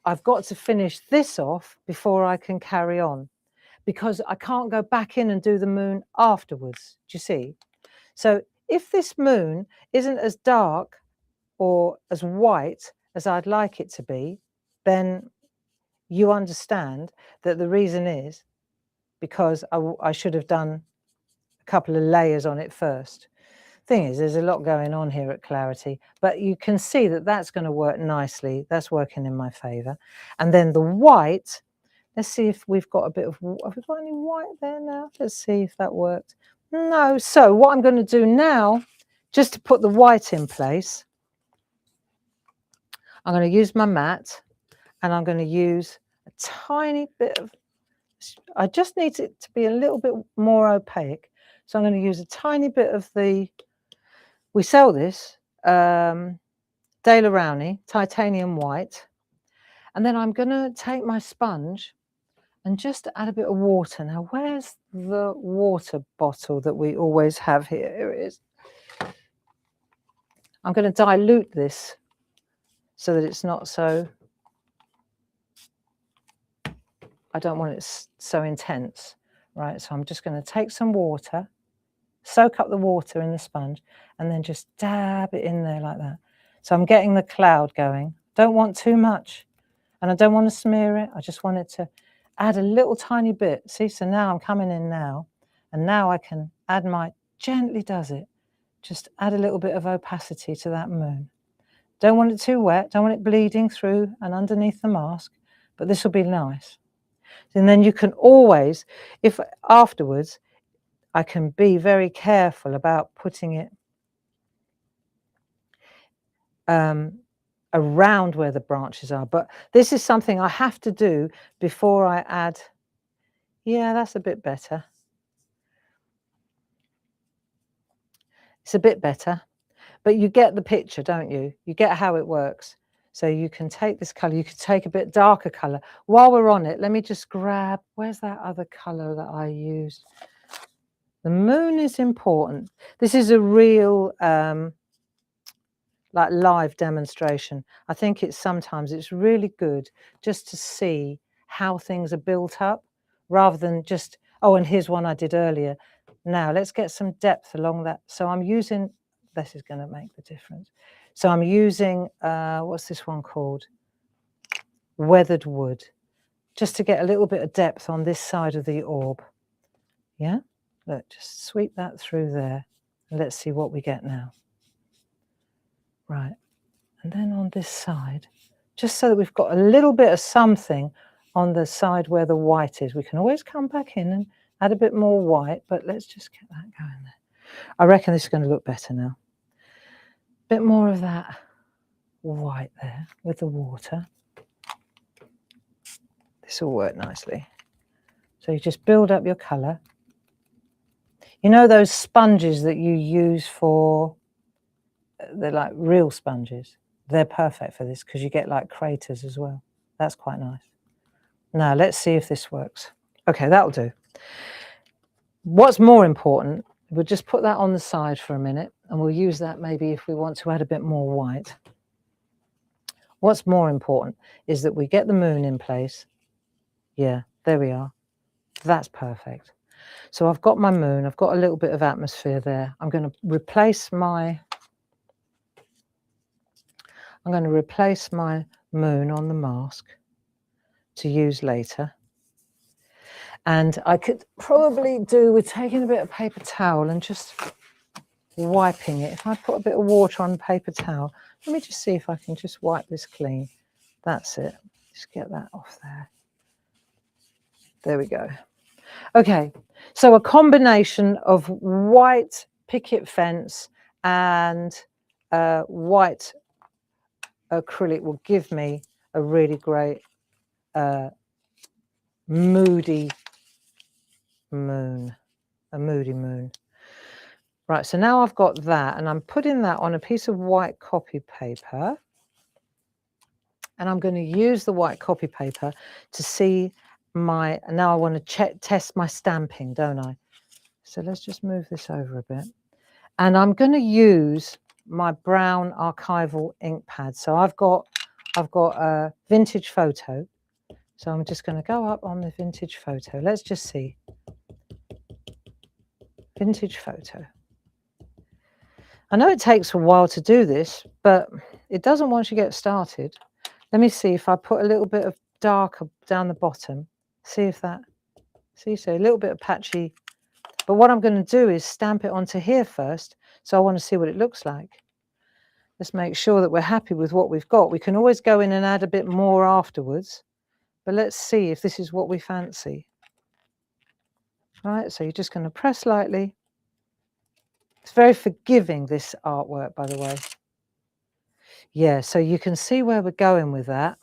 I've got to finish this off before I can carry on, because I can't go back in and do the moon afterwards. Do you see? So if this moon isn't as dark or as white as I'd like it to be, then you understand that the reason is because I should have done a couple of layers on it first. Thing is, there's a lot going on here at Clarity, but you can see that that's going to work nicely. That's working in my favor. And then the white, let's see if we've got a bit of, have we got any white there now? Let's see if that worked. No. So what I'm going to do now, just to put the white in place, I'm going to use my mat and I'm going to use a tiny bit of, I just need it to be a little bit more opaque. So I'm going to use a tiny bit of the, we sell this, De La Rowney titanium white. And then I'm going to take my sponge and just add a bit of water. Now, where's the water bottle that we always have here? Here it is. I'm going to dilute this so that it's not so, I don't want it so intense, right? So I'm just going to take some water, soak up the water in the sponge, and then just dab it in there like that. So I'm getting the cloud going. Don't want too much, and I don't want to smear it. I just want it to add a little tiny bit. See, so now I'm coming in now, and now I can add my, gently does it, just add a little bit of opacity to that moon. Don't want it too wet, don't want it bleeding through and underneath the mask, but this will be nice. And then you can always, if afterwards, I can be very careful about putting it around where the branches are. But this is something I have to do before I add, yeah, that's a bit better. It's a bit better, but you get the picture, don't you? You get how it works. So you can take this color, you can take a bit darker color. While we're on it, let me just grab, where's that other color that I used? The moon is important. This is a real like live demonstration. I think sometimes it's really good just to see how things are built up rather than just, oh, and here's one I did earlier. Now let's get some depth along that. So I'm using, this is going to make the difference. So I'm using, what's this one called? Weathered wood, just to get a little bit of depth on this side of the orb. Yeah, look, just sweep that through there. And let's see what we get now. Right, and then on this side, just so that we've got a little bit of something on the side where the white is. We can always come back in and add a bit more white, but let's just get that going there. I reckon this is going to look better now. Bit more of that white there with the water. This will work nicely. So you just build up your colour. You know those sponges that you use for, they're like real sponges. They're perfect for this because you get like craters as well. That's quite nice. Now let's see if this works. Okay, that'll do. What's more important, we'll just put that on the side for a minute and we'll use that maybe if we want to add a bit more white. What's more important is that we get the moon in place. Yeah, there we are. That's perfect. So I've got my moon, I've got a little bit of atmosphere there. I'm going to replace my moon on the mask to use later. And I could probably do with taking a bit of paper towel and just wiping it. If I put a bit of water on the paper towel, let me just see if I can just wipe this clean. That's it. Just get that off there. There we go. Okay, so a combination of white picket fence and white acrylic will give me a really great moody moon, a moody moon. Right, so now I've got that and I'm putting that on a piece of white copy paper, and I'm going to use the white copy paper to see my, now I want to test my stamping, don't I? So let's just move this over a bit. And I'm going to use my brown archival ink pad. So I've got a vintage photo. So I'm just going to go up on the vintage photo. Let's just see. Vintage photo. I know it takes a while to do this, but it doesn't once you get started. Let me see if I put a little bit of darker down the bottom. See if that, see, so a little bit of patchy. But what I'm going to do is stamp it onto here first. So I want to see what it looks like. Let's make sure that we're happy with what we've got. We can always go in and add a bit more afterwards. But let's see if this is what we fancy. Right, so you're just going to press lightly. It's very forgiving, this artwork, by the way. Yeah, so you can see where we're going with that.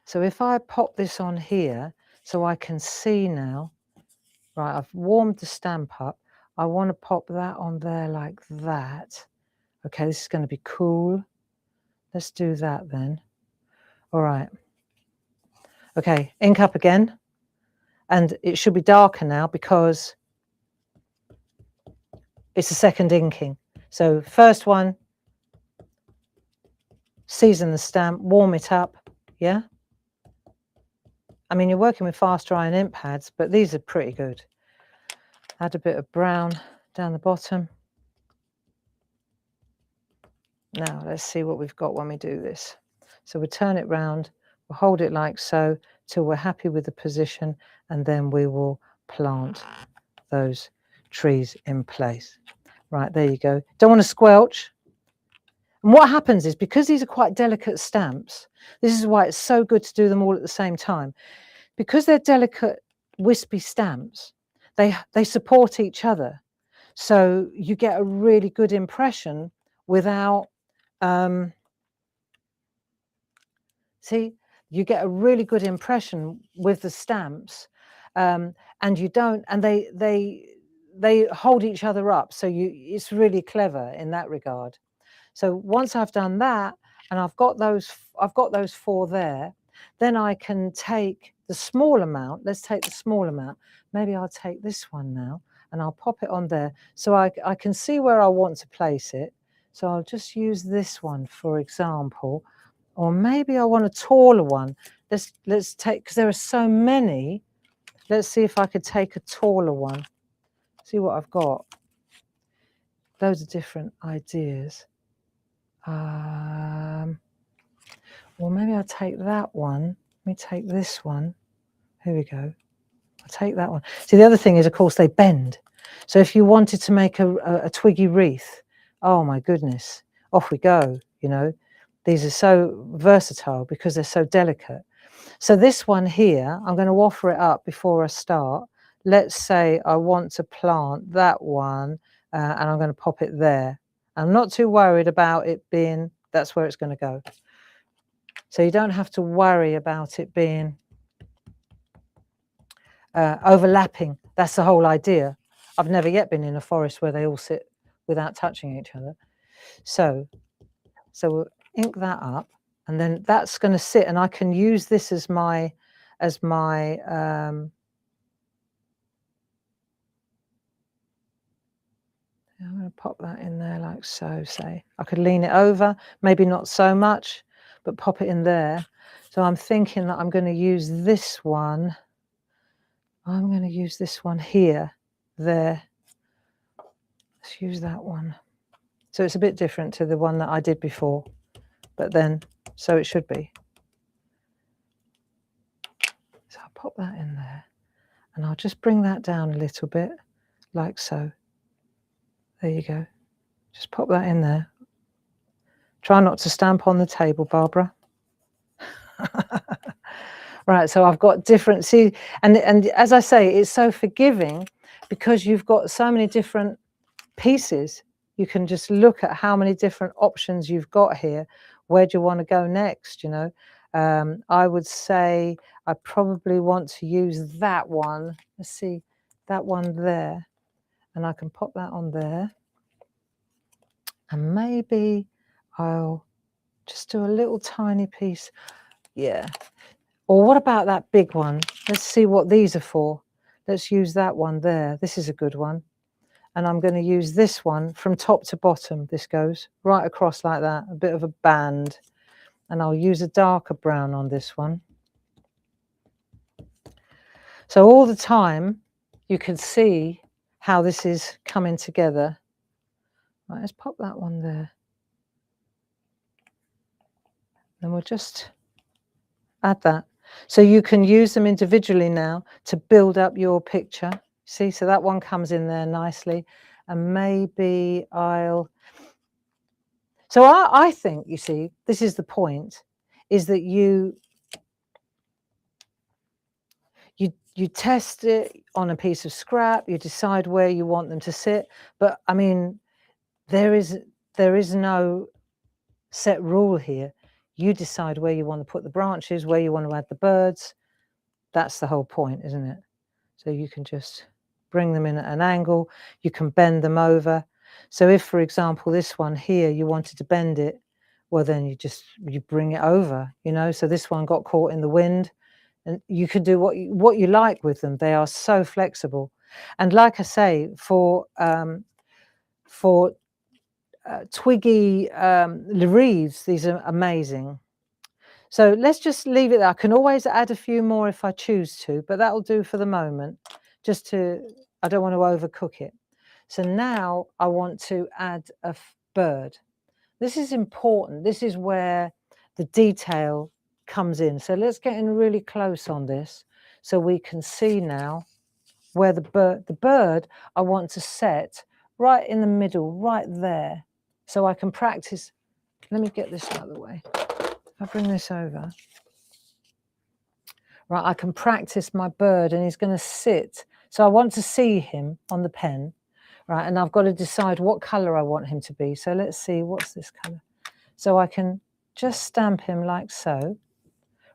So if I pop this on here so I can see now, right, I've warmed the stamp up. I want to pop that on there like that. Okay, this is going to be cool. Let's do that then. All right. Okay, ink up again. And it should be darker now because it's a second inking. So first one, season the stamp, warm it up, yeah? I mean, you're working with fast drying ink pads, but these are pretty good. Add a bit of brown down the bottom. Now, let's see what we've got when we do this. So we'll turn it round, we'll hold it like so till we're happy with the position, and then we will plant those trees in place. Right, there you go. Don't want to squelch. And what happens is, because these are quite delicate stamps, this is why it's so good to do them all at the same time. Because they're delicate, wispy stamps, they support each other. So you get a really good impression without, see, you get a really good impression with the stamps, and you don't, and they hold each other up. So it's really clever in that regard. So once I've done that, and I've got those 4 there, then I can take the small amount. Let's take the small amount. Maybe I'll take this one now, and I'll pop it on there. So I can see where I want to place it. So I'll just use this one, for example, or maybe I want a taller one. Let's take, because there are so many. Let's see if I could take a taller one. See what I've got. Loads of different ideas. Well, maybe I'll take that one. Let me take this one. Here we go. I'll take that one. See, the other thing is, of course, they bend. So if you wanted to make a twiggy wreath, oh my goodness, off we go, you know. These are so versatile because they're so delicate. So this one here, I'm going to offer it up before I start. Let's say I want to plant that one, and I'm going to pop it there. I'm not too worried about it being, that's where it's going to go. So you don't have to worry about it being overlapping. That's the whole idea. I've never yet been in a forest where they all sit without touching each other. So we'll ink that up, and then that's going to sit, and I can use this as my I'm going to pop that in there like so, say. I could lean it over, maybe not so much, but pop it in there. So I'm thinking that I'm going to use this one. I'm going to use this one here, there. Let's use that one. So it's a bit different to the one that I did before, but then, so it should be. So I'll pop that in there, and I'll just bring that down a little bit, like so. There you go. Just pop that in there. Try not to stamp on the table, Barbara. Right, so I've got different, see, and as I say, it's so forgiving because you've got so many different pieces. You can just look at how many different options you've got here. Where do you want to go next, you know? I would say I probably want to use that one. Let's see, that one there. And I can pop that on there. And maybe I'll just do a little tiny piece. Yeah. Or what about that big one? Let's see what these are for. Let's use that one there. This is a good one. And I'm going to use this one from top to bottom. This goes right across like that, a bit of a band. And I'll use a darker brown on this one. So all the time you can see how this is coming together. Right, let's pop that one there. And we'll just add that. So you can use them individually now to build up your picture. See, so that one comes in there nicely. And maybe I'll... So I think, you see, this is the point, is that you test it on a piece of scrap, you decide where you want them to sit. But I mean, there is no set rule here. You decide where you want to put the branches, where you want to add the birds. That's the whole point, isn't it? So you can just bring them in at an angle. You can bend them over. So if, for example, this one here, you wanted to bend it, well, then you bring it over, you know. So this one got caught in the wind, and you can do what you like with them. They are so flexible. And like I say, for twiggy leaves, these are amazing. So let's just leave it there. I can always add a few more if I choose to, but that'll do for the moment. I don't want to overcook it. So now I want to add a bird. This is important. This is where the detail comes in. So let's get in really close on this so we can see now where the bird I want to set right in the middle, right there. So I can practice. Let me get this out of the way. If I bring this over. Right, I can practice my bird and he's going to sit. So I want to see him on the pen, right? And I've got to decide what colour I want him to be. So let's see, what's this colour? So I can just stamp him like so,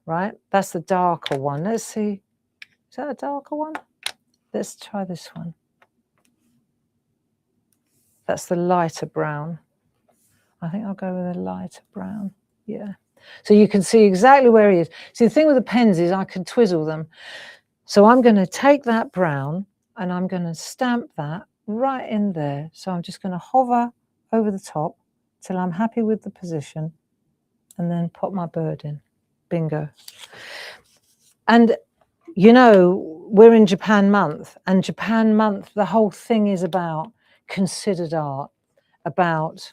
right? That's the darker one. Let's see. Is that a darker one? Let's try this one. That's the lighter brown. I think I'll go with a lighter brown. Yeah. So you can see exactly where he is. See, the thing with the pens is I can twizzle them. So I'm going to take that brown and I'm going to stamp that right in there. So I'm just going to hover over the top till I'm happy with the position and then pop my bird in. Bingo. And, you know, we're in Japan month, and Japan month, the whole thing is about considered art, about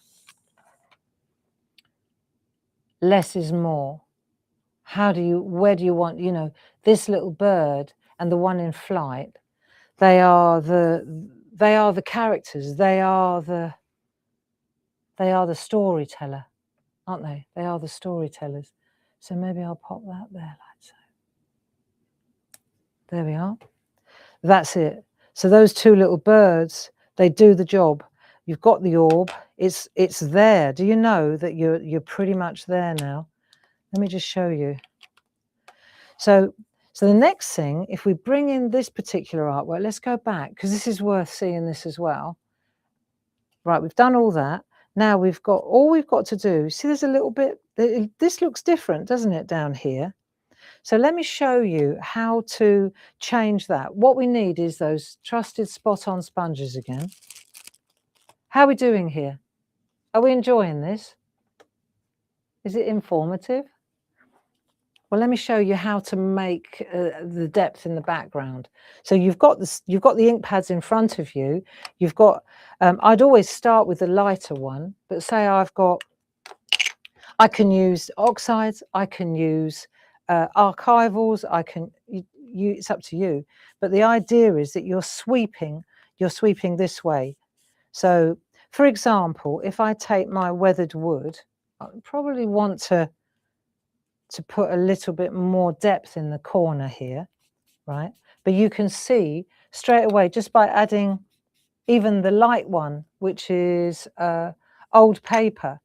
less is more. Where do you want, you know, this little bird and the one in flight, they are the characters, they are the storyteller, aren't they? They are the storytellers. So maybe I'll pop that there like so. There we are. That's it. So those two little birds, they do the job. You've got the orb. It's there. Do you know that you're pretty much there now? Let me just show you. So the next thing, if we bring in this particular artwork, let's go back because this is worth seeing this as well. Right, we've done all that. Now all we've got to do, see there's a little bit, this looks different, doesn't it, down here? So let me show you how to change that. What we need is those trusted spot-on sponges again. How are we doing here? Are we enjoying this? Is it informative? Well, let me show you how to make the depth in the background. So you've got the ink pads in front of you. You've got, I'd always start with the lighter one, but say I can use oxides, I can use archivals, it's up to you. But the idea is that you're sweeping this way. So for example, if I take my weathered wood, I probably want to put a little bit more depth in the corner here, right? But you can see straight away just by adding even the light one, which is old paper,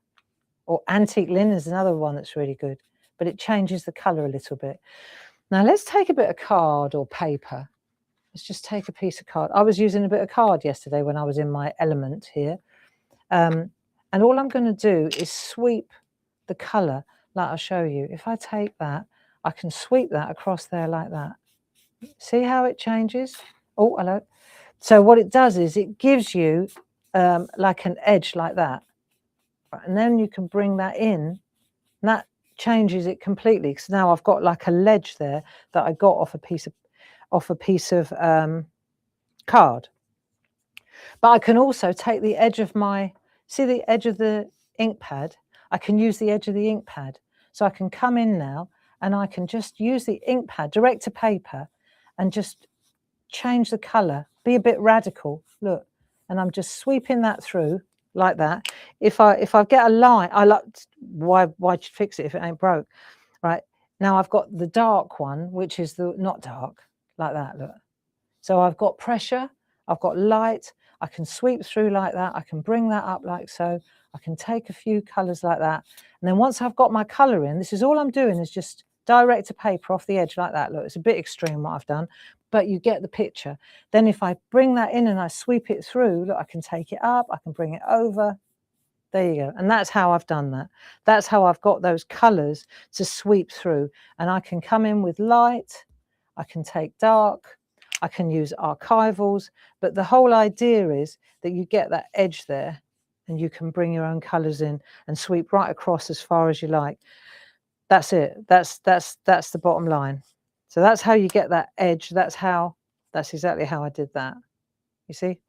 or antique linen is another one that's really good, but it changes the colour a little bit. Now let's take a bit of card or paper. Let's just take a piece of card. I was using a bit of card yesterday when I was in my element here. And all I'm going to do is sweep the colour like I'll show you. If I take that, I can sweep that across there like that. See how it changes? Oh, hello. So what it does is it gives you like an edge like that. And then you can bring that in, and that changes it completely. Because now I've got like a ledge there that I got off a piece of card. But I can also take the edge of see the edge of the ink pad? I can use the edge of the ink pad. So I can come in now and I can just use the ink pad direct to paper and just change the colour, be a bit radical, look. And I'm just sweeping that through like that. If I get a line, why'd you fix it if it ain't broke? Right, now I've got the dark one, which is the not dark, like that, look. So I've got pressure, I've got light, I can sweep through like that. I can bring that up like so. I can take a few colours like that. And then once I've got my colour in, this is all I'm doing is just direct to paper off the edge like that. Look, it's a bit extreme what I've done, but you get the picture. Then if I bring that in and I sweep it through, look, I can take it up, I can bring it over. There you go. And that's how I've done that. That's how I've got those colours to sweep through. And I can come in with light, I can take dark, I can use archivals, but the whole idea is that you get that edge there and you can bring your own colours in and sweep right across as far as you like. That's it. That's the bottom line. So that's how you get that edge. That's exactly how I did that. You see?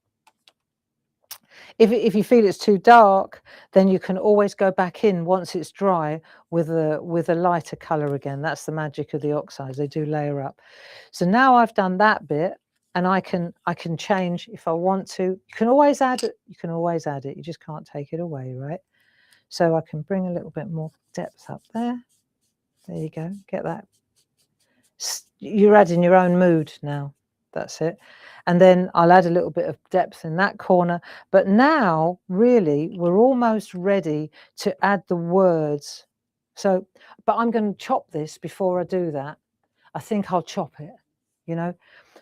If you feel it's too dark, then you can always go back in once it's dry with a lighter colour again. That's the magic of the oxides. They do layer up. So now I've done that bit, and I can change if I want to. You can always add it. You can always add it. You just can't take it away, right? So I can bring a little bit more depth up there. There you go. Get that. You're adding your own mood now. That's it. And then I'll add a little bit of depth in that corner. But now, really, we're almost ready to add the words. So, but I'm going to chop this before I do that. I think I'll chop it, you know.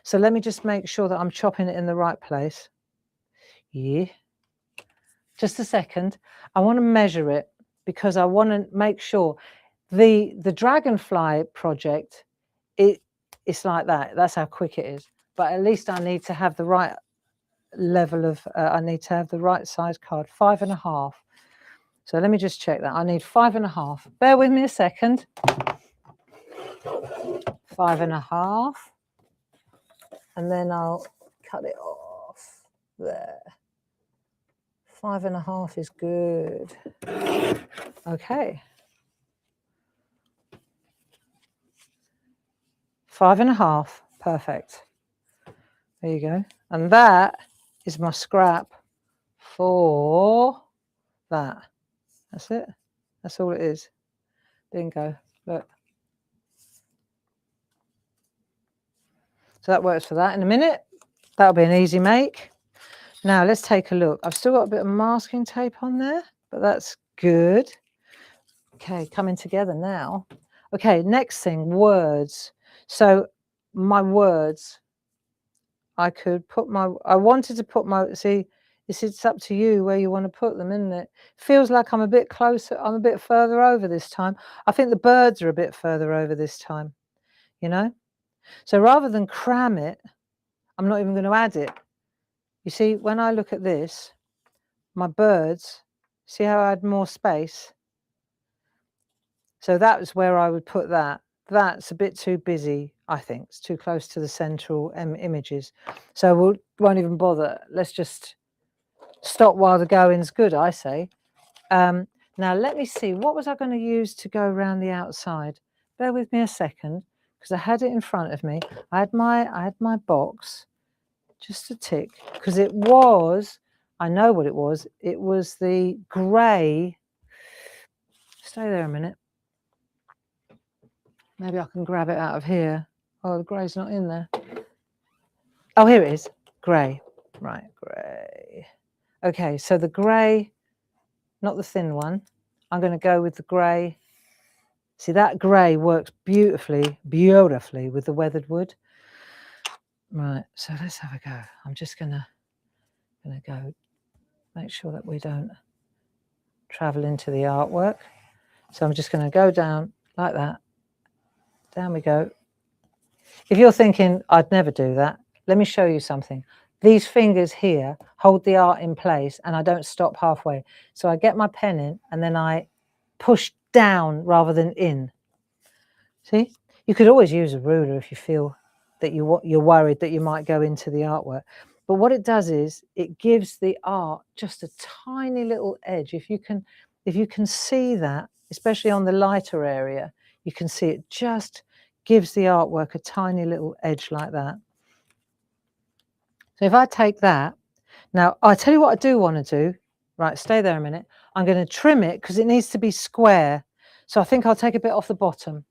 So let me just make sure that I'm chopping it in the right place. Yeah. Just a second. I want to measure it because I want to make sure the Dragonfly project, it's like that. That's how quick it is. But at least I need to have the right level of, I need to have the right size card, 5.5. So let me just check that. I need 5.5. Bear with me a second. 5.5. And then I'll cut it off there. 5.5 is good. Okay. 5.5. Perfect. There you go. And that is my scrap for that. That's it. That's all it is. Bingo. Look. So that works for that. In a minute, that'll be an easy make. Now let's take a look. I've still got a bit of masking tape on there, but that's good. Okay, coming together now. Okay, next thing, words. So my words, I could put my, I wanted to put my, see, it's up to you where you want to put them, isn't it? Feels like I'm a bit closer, I'm a bit further over this time. I think the birds are a bit further over this time, you know? So rather than cram it, I'm not even going to add it. You see, when I look at this, my birds, see how I had more space? So that was where I would put that. That's a bit too busy, I think. It's too close to the central images. So we won't even bother. Let's just stop while the going's good, I say. Now, let me see. What was I going to use to go around the outside? Bear with me a second, because I had it in front of me. I had my box, just a tick, because it was, I know what it was. It was the grey. Stay there a minute. Maybe I can grab it out of here. Oh, the grey's not in there. Oh, here it is. Grey. Right, grey. Okay, so the grey, not the thin one. I'm going to go with the grey. See, that grey works beautifully with the weathered wood. Right, so let's have a go. I'm just going to go make sure that we don't travel into the artwork. So I'm just going to go down like that. Down we go. If you're thinking, I'd never do that, let me show you something. These fingers here hold the art in place and I don't stop halfway. So I get my pen in and then I push down rather than in. See? You could always use a ruler if you feel that you're worried that you might go into the artwork. But what it does is it gives the art just a tiny little edge. If you can see that, especially on the lighter area, you can see it just gives the artwork a tiny little edge like that. So if I take that, now I'll tell you what I do want to do. Right, stay there a minute. I'm going to trim it because it needs to be square. So I think I'll take a bit off the bottom.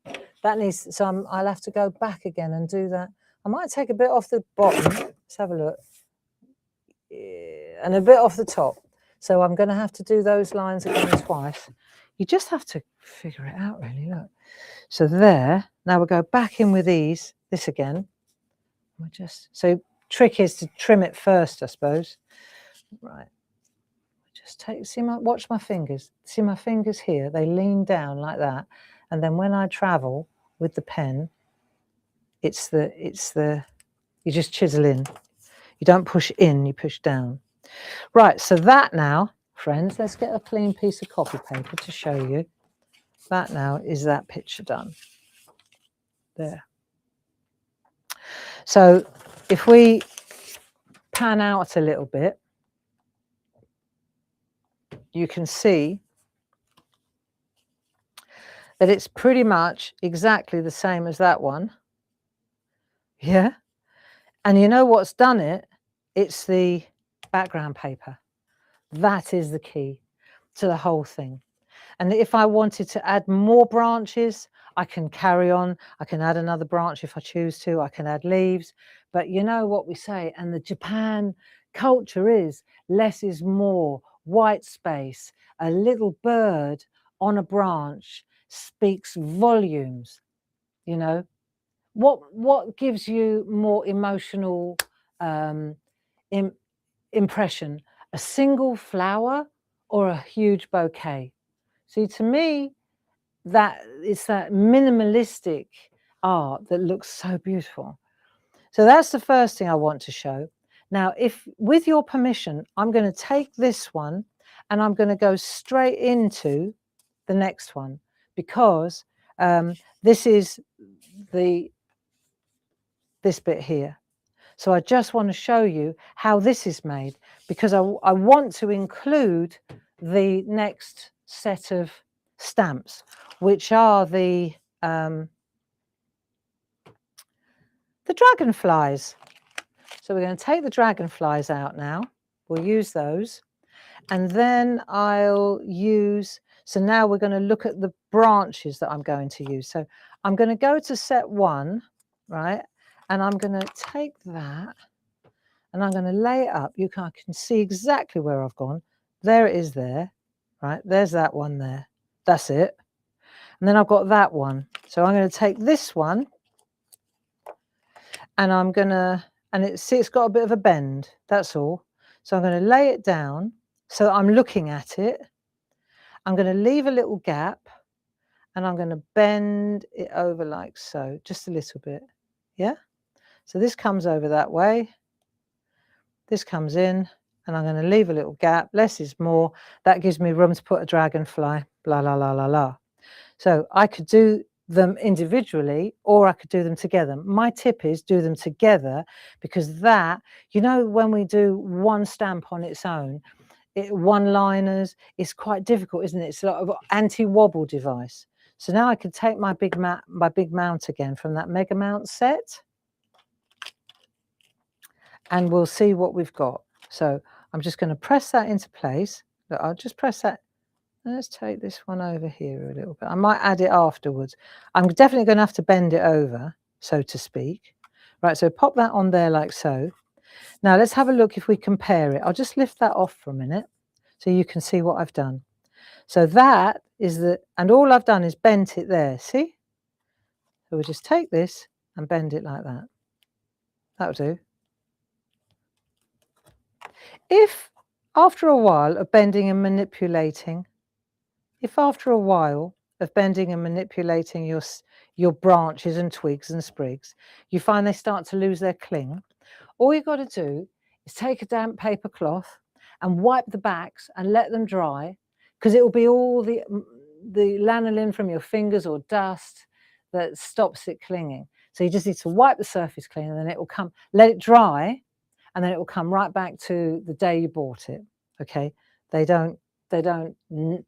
That needs, so I'll have to go back again and do that. I might take a bit off the bottom. Let's have a look. and a bit off the top. So I'm going to have to do those lines again twice. You just have to figure it out, really. Look. So there. Now we'll go back in with this again. We'll just, so trick is to trim it first, I suppose. Right. Just take, watch my fingers. See my fingers here? They lean down like that. And then when I travel with the pen, you just chisel in. You don't push in, you push down. Right, so that now, friends, let's get a clean piece of copy paper to show you. That now is that picture done. There. So if we pan out a little bit, you can see that it's pretty much exactly the same as that one. Yeah. And you know what's done it? It's the background paper. That is the key to the whole thing. And if I wanted to add more branches, I can carry on. I can add another branch if I choose to. I can add leaves. But you know what we say, and the Japan culture is less is more, white space, a little bird on a branch speaks volumes, you know. What gives you more emotional impression, a single flower or a huge bouquet? See, to me, that it's that minimalistic art that looks so beautiful. So that's the first thing I want to show. Now, if with your permission, I'm going to take this one and I'm going to go straight into the next one, because this is this bit here. So I just want to show you how this is made, because I want to include the next set of stamps, which are the dragonflies. So we're going to take the dragonflies out now. We'll use those. And then I'll use, so now we're going to look at the branches that I'm going to use. So I'm going to go to set 1, right? And I'm going to take that and I'm going to lay it up. I can see exactly where I've gone. There it is there, right? There's that one there. That's it. And then I've got that one. So I'm going to take this one and I'm going to, and it's got a bit of a bend. That's all. So I'm going to lay it down so I'm looking at it. I'm going to leave a little gap and I'm going to bend it over like so, just a little bit. Yeah. So this comes over that way. This comes in and I'm going to leave a little gap. Less is more. That gives me room to put a dragonfly. Blah, la, la, la, la. So I could do them individually or I could do them together. My tip is do them together, because that, you know, when we do one stamp on its own, one-liners, it's quite difficult, isn't it? It's a lot of anti-wobble device. So now I can take my big mount again from that Mega Mount set, and we'll see what we've got. So I'm just going to press that into place. Look, I'll just press that. Let's take this one over here a little bit. I might add it afterwards. I'm definitely going to have to bend it over, so to speak. Right, so pop that on there like so. Now let's have a look if we compare it. I'll just lift that off for a minute so you can see what I've done. So that is and all I've done is bent it there, see? So we'll just take this and bend it like that. That'll do. If after a while of bending and manipulating, your branches and twigs and sprigs, you find they start to lose their cling, all you've got to do is take a damp paper cloth and wipe the backs and let them dry, because it will be all the lanolin from your fingers or dust that stops it clinging. So you just need to wipe the surface clean, and then it will come, let it dry, and then it will come right back to the day you bought it. Okay, they don't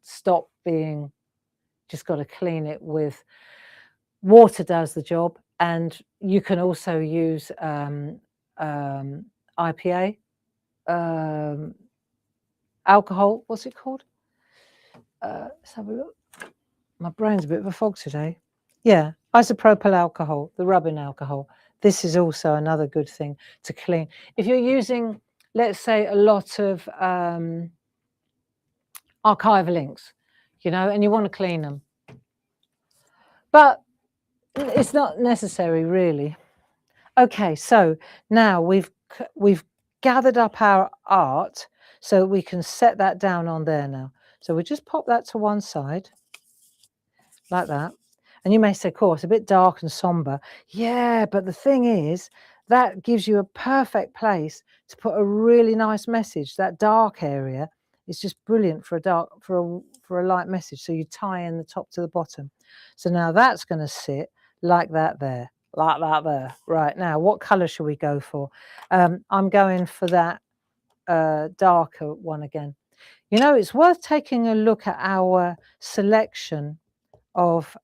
stop being, just got to clean it with water, does the job. And you can also use IPA, alcohol, what's it called? Let's have a look. My brain's a bit of a fog today. Yeah, isopropyl alcohol, the rubbing alcohol. This is also another good thing to clean. If you're using let's say, a lot of archival inks, you know, and you want to clean them. But it's not necessary, really. Okay, so now we've gathered up our art, so we can set that down on there now. So we just pop that to one side, like that. And you may say, of course, a bit dark and somber. Yeah, but the thing is, that gives you a perfect place to put a really nice message. That dark area is just brilliant for a light message. So you tie in the top to the bottom. So now that's going to sit like that there. Like that there. Right, now what colour should we go for? I'm going for that darker one again. You know, it's worth taking a look at our selection of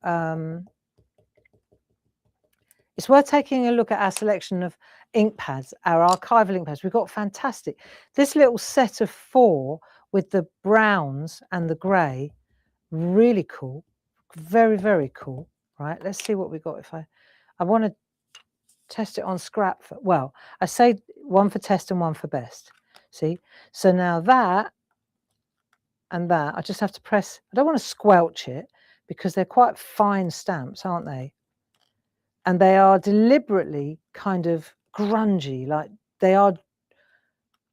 it's worth taking a look at our selection of ink pads, our archival ink pads. We've got fantastic. This little set of 4 with the browns and the grey, really cool. Very, very cool. Right, let's see what we got. If I want to test it on scrap. Well, I say one for test and one for best. See? So now that and that, I just have to press. I don't want to squelch it because they're quite fine stamps, aren't they? And they are deliberately kind of grungy, like they are.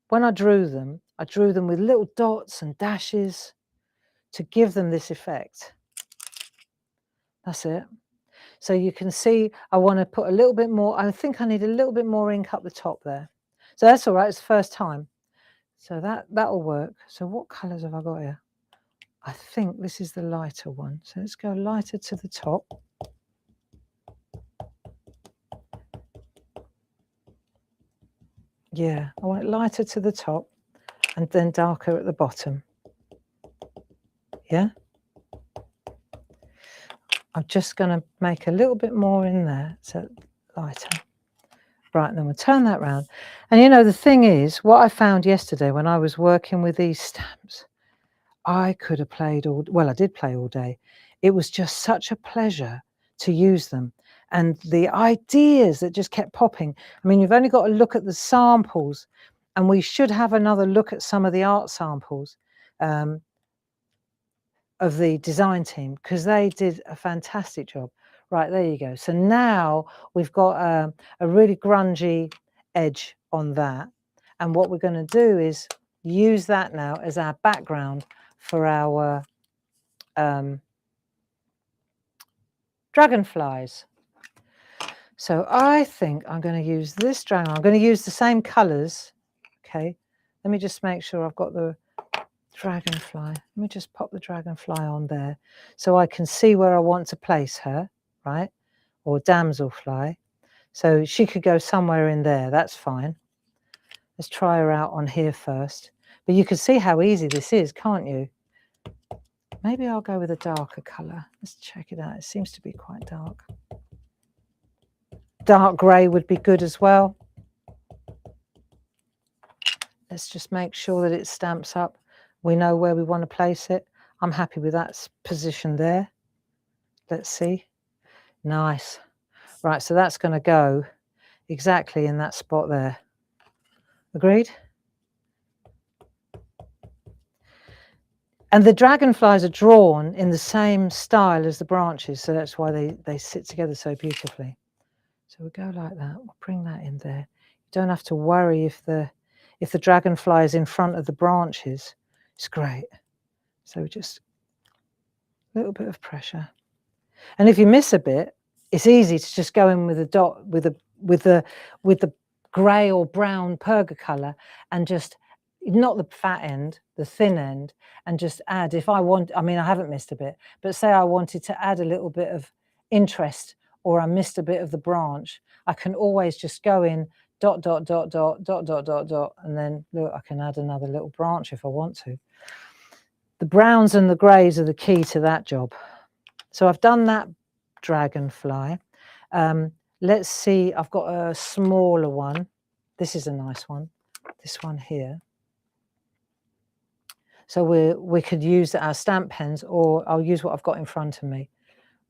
When I drew them with little dots and dashes to give them this effect. That's it. So you can see I want to put a little bit more. I think I need a little bit more ink up the top there. So that's all right. It's the first time. So that'll work. So what colours have I got here? I think this is the lighter one. So let's go lighter to the top. Yeah, I want it lighter to the top and then darker at the bottom. Yeah. I'm just going to make a little bit more in there, so lighter. Right, and then we'll turn that round. And you know, the thing is, what I found yesterday when I was working with these stamps, I could have played I did play all day. It was just such a pleasure to use them. And the ideas that just kept popping. I mean, you've only got to look at the samples, and we should have another look at some of the art samples of the design team, because they did a fantastic job. Right, there you go. So now we've got a really grungy edge on that. And what we're going to do is use that now as our background for our dragonflies. So I think I'm going to use this dragon. I'm going to use the same colours. Okay, let me just make sure I've got the dragonfly. Let me just pop the dragonfly on there so I can see where I want to place her, right? Or damselfly. So she could go somewhere in there. That's fine. Let's try her out on here first. But you can see how easy this is, can't you? Maybe I'll go with a darker colour. Let's check it out. It seems to be quite dark. Dark grey would be good as well. Let's just make sure that it stamps up. We know where we want to place it. I'm happy with that position there. Let's see. Nice. Right, so that's going to go exactly in that spot there. Agreed? And the dragonflies are drawn in the same style as the branches, so that's why they sit together so beautifully. So we'll go like that. We'll bring that in there. You don't have to worry if the dragonfly is in front of the branches. It's great. So just a little bit of pressure. And if you miss a bit, it's easy to just go in with a dot with the grey or brown perga colour and just not the fat end, the thin end, and just add. If I want, I mean, I haven't missed a bit, but say I wanted to add a little bit of interest, or I missed a bit of the branch, I can always just go in dot dot dot dot dot dot dot dot, and then look, I can add another little branch if I want to. The browns and the greys are the key to that job. So I've done that dragonfly. Let's see, I've got a smaller one. This is a nice one. This one here. So we could use our stamp pens, or I'll use what I've got in front of me.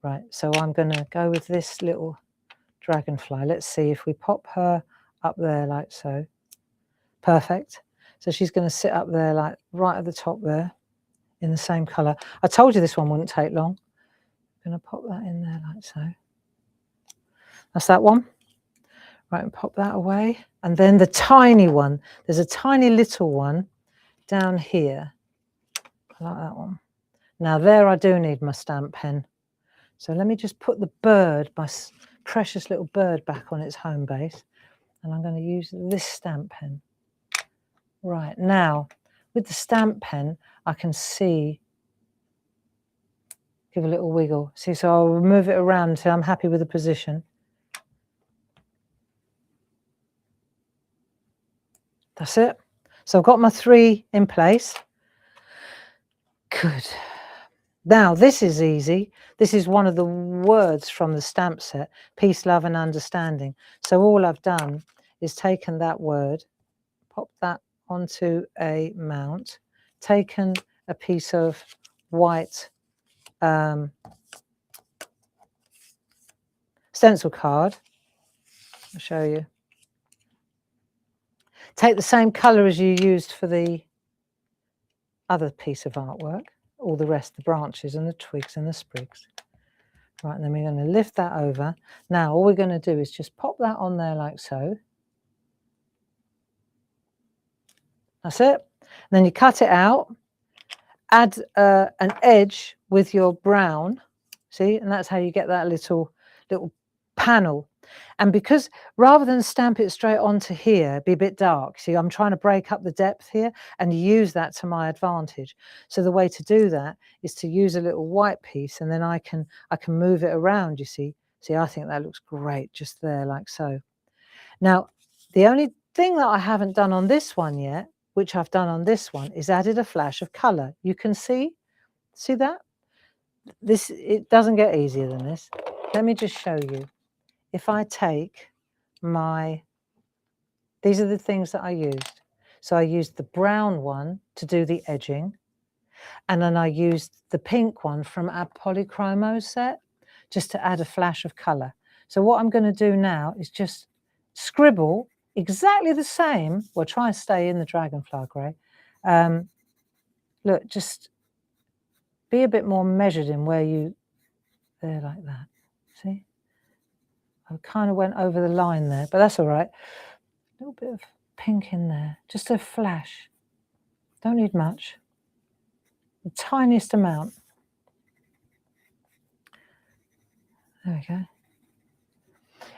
Right, so I'm going to go with this little dragonfly. Let's see if we pop her up there like so. Perfect. So she's going to sit up there, like right at the top there, in the same colour. I told you this one wouldn't take long. I'm going to pop that in there like so. That's that one. Right, and pop that away. And then the tiny one. There's a tiny little one down here. I like that one. Now there I do need my stamp pen. So let me just put the bird, my precious little bird, back on its home base. And I'm going to use this stamp pen. Right, now with the stamp pen, I can see, give a little wiggle. See, so I'll move it around until I'm happy with the position. That's it. So I've got my 3 in place. Good. Now this is easy. This is one of the words from the stamp set, peace, love and understanding. So all I've done is taken that word, popped that onto a mount, taken a piece of white stencil card. I'll show you. Take the same colour as you used for the other piece of artwork, all the rest, the branches and the twigs and the sprigs. Right, and then we're going to lift that over. Now all we're going to do is just pop that on there like so. That's it. And then you cut it out, add an edge with your brown, see, and that's how you get that little panel. And because rather than stamp it straight onto here, be a bit dark, see, I'm trying to break up the depth here and use that to my advantage. So the way to do that is to use a little white piece, and then I can move it around, you see. See, I think that looks great just there like so. Now, the only thing that I haven't done on this one yet, which I've done on this one, is added a flash of colour. You can see that? It doesn't get easier than this. Let me just show you. If I take these are the things that I used. So I used the brown one to do the edging, and then I used the pink one from our Polychromo set just to add a flash of colour. So what I'm going to do now is just scribble exactly the same. We'll try and stay in the Dragonfly grey. Look, just be a bit more measured in where there like that. See? I kind of went over the line there, but that's all right. A little bit of pink in there, just a flash. Don't need much. The tiniest amount. There we go.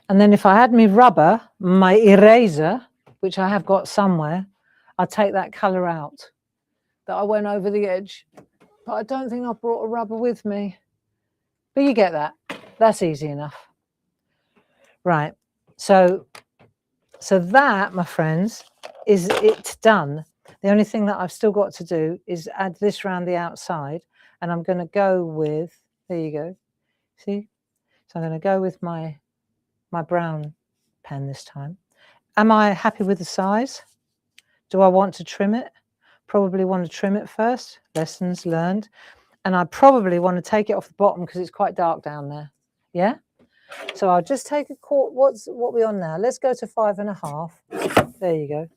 And then if I had my rubber, my eraser, which I have got somewhere, I'll take that colour out that I went over the edge. But I don't think I brought a rubber with me. But you get that. That's easy enough. Right. So that, my friends, is it done. The only thing that I've still got to do is add this around the outside, and I'm going to go with, there you go, see? So I'm going to go with my brown pen this time. Am I happy with the size? Do I want to trim it? Probably want to trim it first, lessons learned. And I probably want to take it off the bottom because it's quite dark down there. Yeah? So I'll just take a quarter. What are we on now? Let's go to 5.5. There you go.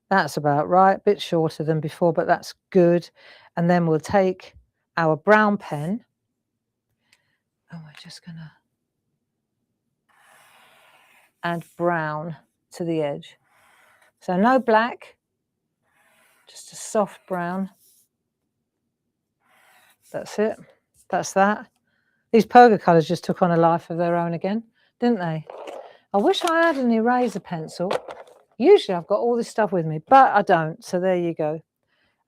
That's about right. A bit shorter than before, but that's good. And then we'll take our brown pen. And we're just going to add brown to the edge. So no black, just a soft brown. That's it. That's that. These poker colours just took on a life of their own again, didn't they? I wish I had an eraser pencil. Usually I've got all this stuff with me, but I don't. So there you go.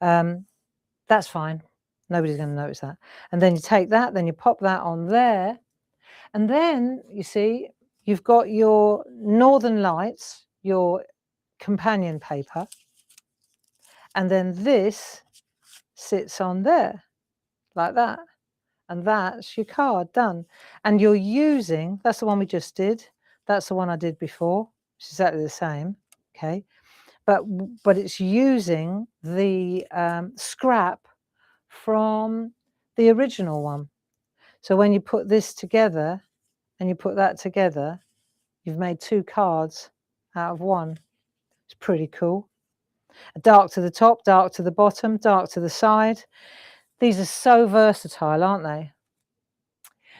That's fine. Nobody's going to notice that. And then you take that, then you pop that on there. And then, you see, you've got your Northern Lights, your companion paper. And then this sits on there, like that. And that's your card done. And you're using, that's the one we just did. That's the one I did before. It's exactly the same. Okay. But it's using the scrap from the original one. So when you put this together and you put that together, you've made 2 cards out of 1. It's pretty cool. Dark to the top, dark to the bottom, dark to the side. These are so versatile, aren't they?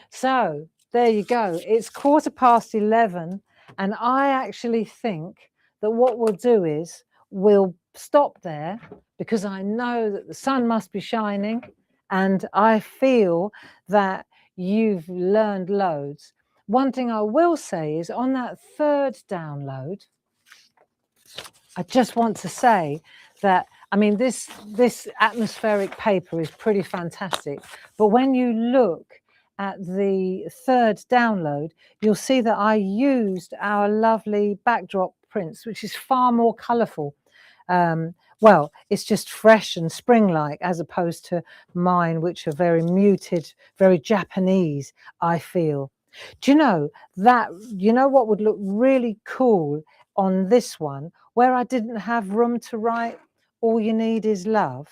So there you go. It's 11:15, and I actually think that what we'll do is we'll stop there, because I know that the sun must be shining, and I feel that you've learned loads. One thing I will say is, on that third download, I just want to say that, I mean, this atmospheric paper is pretty fantastic, but when you look at the third download, you'll see that I used our lovely backdrop prints, which is far more colourful. Well, it's just fresh and spring-like, as opposed to mine, which are very muted, very Japanese, I feel. Do you know that, you know what would look really cool on this one, where I didn't have room to write "All You Need Is Love,"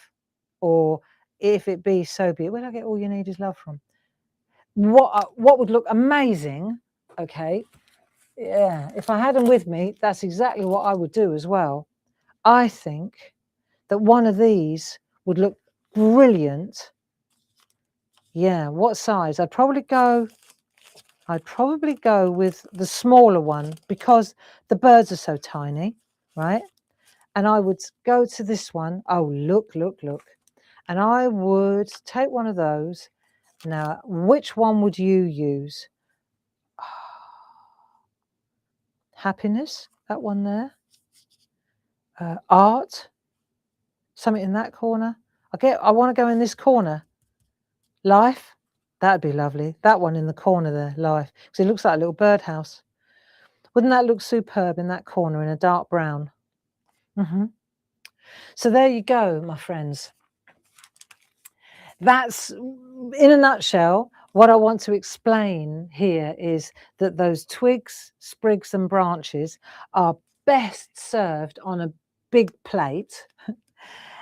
or "If It Be, So Be It"? Where did I get "All You Need Is Love" from? What would look amazing, okay, yeah, if I had them with me, that's exactly what I would do as well. I think that one of these would look brilliant. Yeah, what size? I'd probably go with the smaller one, because the birds are so tiny, right? And I would go to this one. Oh, look. And I would take one of those. Now, which one would you use? Happiness, that one there. Art, something in that corner. I want to go in this corner. Life, that'd be lovely. That one in the corner there, life, because it looks like a little birdhouse. Wouldn't that look superb in that corner in a dark brown? So there you go, my friends. That's, in a nutshell, what I want to explain here is that those twigs, sprigs and branches are best served on a big plate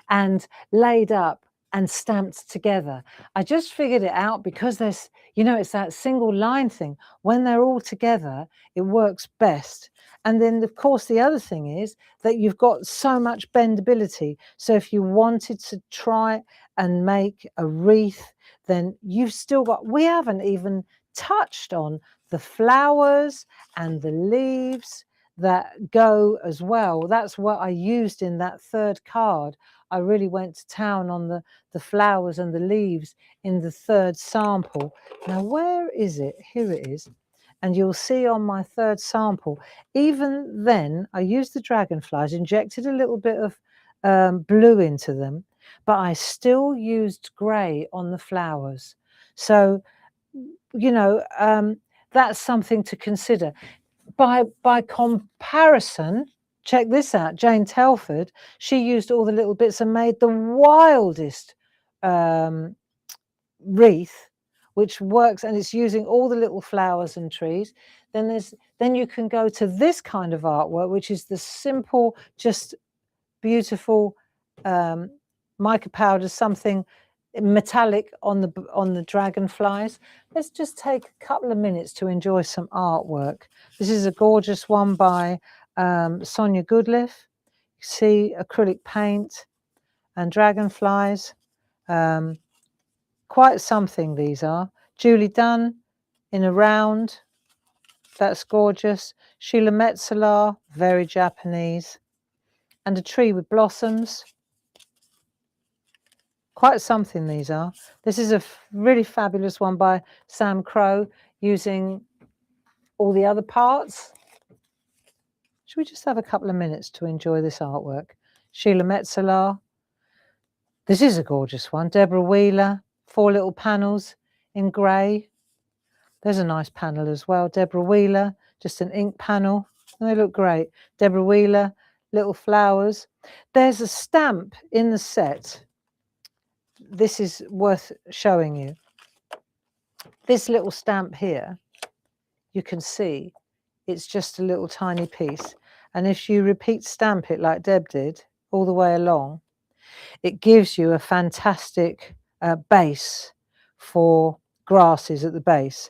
and laid up and stamped together. I just figured it out, because there's, you know, it's that single line thing. When they're all together, it works best. And then, of course, the other thing is that you've got so much bendability. So if you wanted to try and make a wreath, then you've still got, we haven't even touched on the flowers and the leaves that go as well. That's what I used in that third card. I really went to town on the flowers and the leaves in the third sample. Now, where is it? Here it is. And you'll see on my third sample, even then, I used the dragonflies, injected a little bit of blue into them, but I still used grey on the flowers. So, you know, that's something to consider. By comparison, check this out. Jane Telford, she used all the little bits and made the wildest wreath, which works, and it's using all the little flowers and trees. Then you can go to this kind of artwork, which is the simple, just beautiful mica powder, something metallic on the dragonflies. Let's just take a couple of minutes to enjoy some artwork. This is a gorgeous one by Sonia Goodliff. You see acrylic paint and dragonflies. Quite something these are. Julie Dunn in a round. That's gorgeous. Sheila Metzeler, very Japanese. And a tree with blossoms. Quite something these are. This is a really fabulous one by Sam Crow, using all the other parts. Should we just have a couple of minutes to enjoy this artwork? Sheila Metzeler. This is a gorgeous one. Deborah Wheeler, 4 little panels in grey. There's a nice panel as well. Deborah Wheeler, just an ink panel. And they look great. Deborah Wheeler, little flowers. There's a stamp in the set. This is worth showing you. This little stamp here, you can see it's just a little tiny piece. And if you repeat stamp it like Deb did all the way along, it gives you a fantastic base for grasses at the base.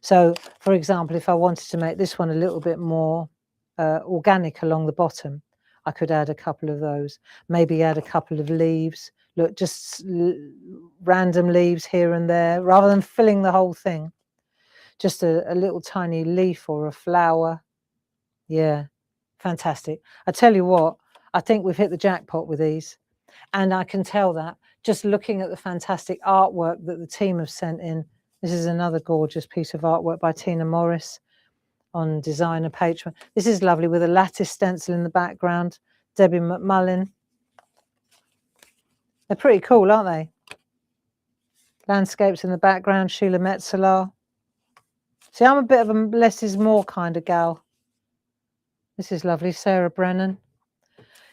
So, for example, if I wanted to make this one a little bit more organic along the bottom, I could add a couple of those. Maybe add a couple of leaves. Look, just random leaves here and there, rather than filling the whole thing. Just a little tiny leaf or a flower. Yeah, fantastic. I tell you what, I think we've hit the jackpot with these. And I can tell that just looking at the fantastic artwork that the team have sent in. This is another gorgeous piece of artwork by Tina Morris on Designer Patron. This is lovely with a lattice stencil in the background. Debbie McMullin. They're pretty cool, aren't they? Landscapes in the background, Sheila Metzeler. See, I'm a bit of a less is more kind of gal. This is lovely, Sarah Brennan.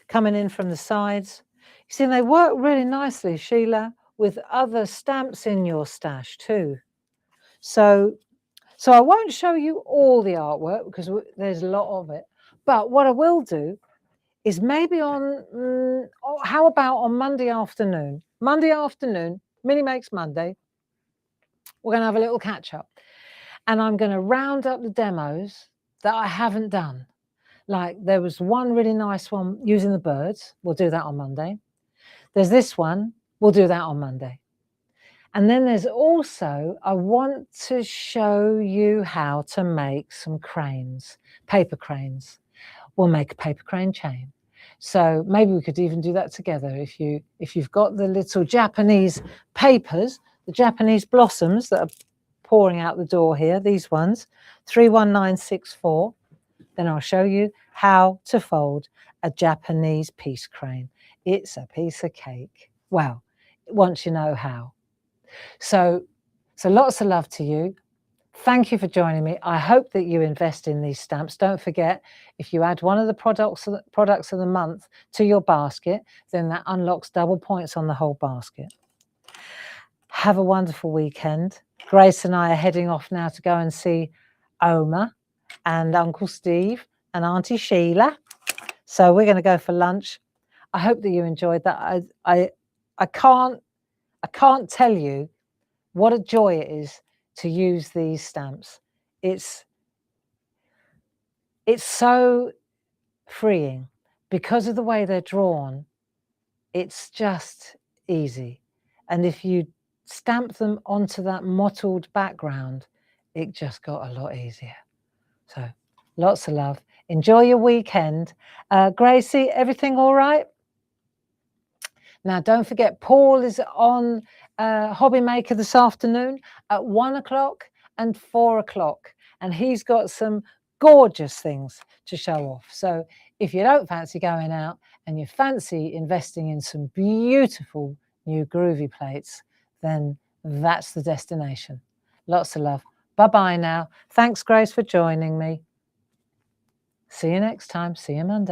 Coming in from the sides. You see, they work really nicely, Sheila, with other stamps in your stash too. So I won't show you all the artwork because there's a lot of it. But what I will do is maybe on, how about on Monday afternoon? Monday afternoon, Mini Makes Monday, we're going to have a little catch up. And I'm going to round up the demos that I haven't done. Like there was one really nice one using the birds. We'll do that on Monday. There's this one. We'll do that on Monday. And then there's also, I want to show you how to make some cranes, paper cranes. We'll make a paper crane chain. So maybe we could even do that together. If you've got the little Japanese papers, the Japanese blossoms that are pouring out the door here, these ones, 31964, then I'll show you how to fold a Japanese piece crane. It's a piece of cake. Well, once you know how. So lots of love to you. Thank you for joining me. I hope that you invest in these stamps. Don't forget, if you add one of the products of the month to your basket, then that unlocks double points on the whole basket. Have a wonderful weekend. Grace and I are heading off now to go and see Oma and Uncle Steve and Auntie Sheila. So we're going to go for lunch. I hope that you enjoyed that. I can't tell you what a joy it is to use these stamps. It's so freeing because of the way they're drawn. It's just easy. And if you stamp them onto that mottled background, it just got a lot easier. So lots of love. Enjoy your weekend. Gracie, everything all right? Now, don't forget, Paul is on Hobby Maker this afternoon at 1 o'clock and 4 o'clock. And he's got some gorgeous things to show off. So if you don't fancy going out and you fancy investing in some beautiful new groovy plates, then that's the destination. Lots of love. Bye-bye now. Thanks, Grace, for joining me. See you next time. See you Monday.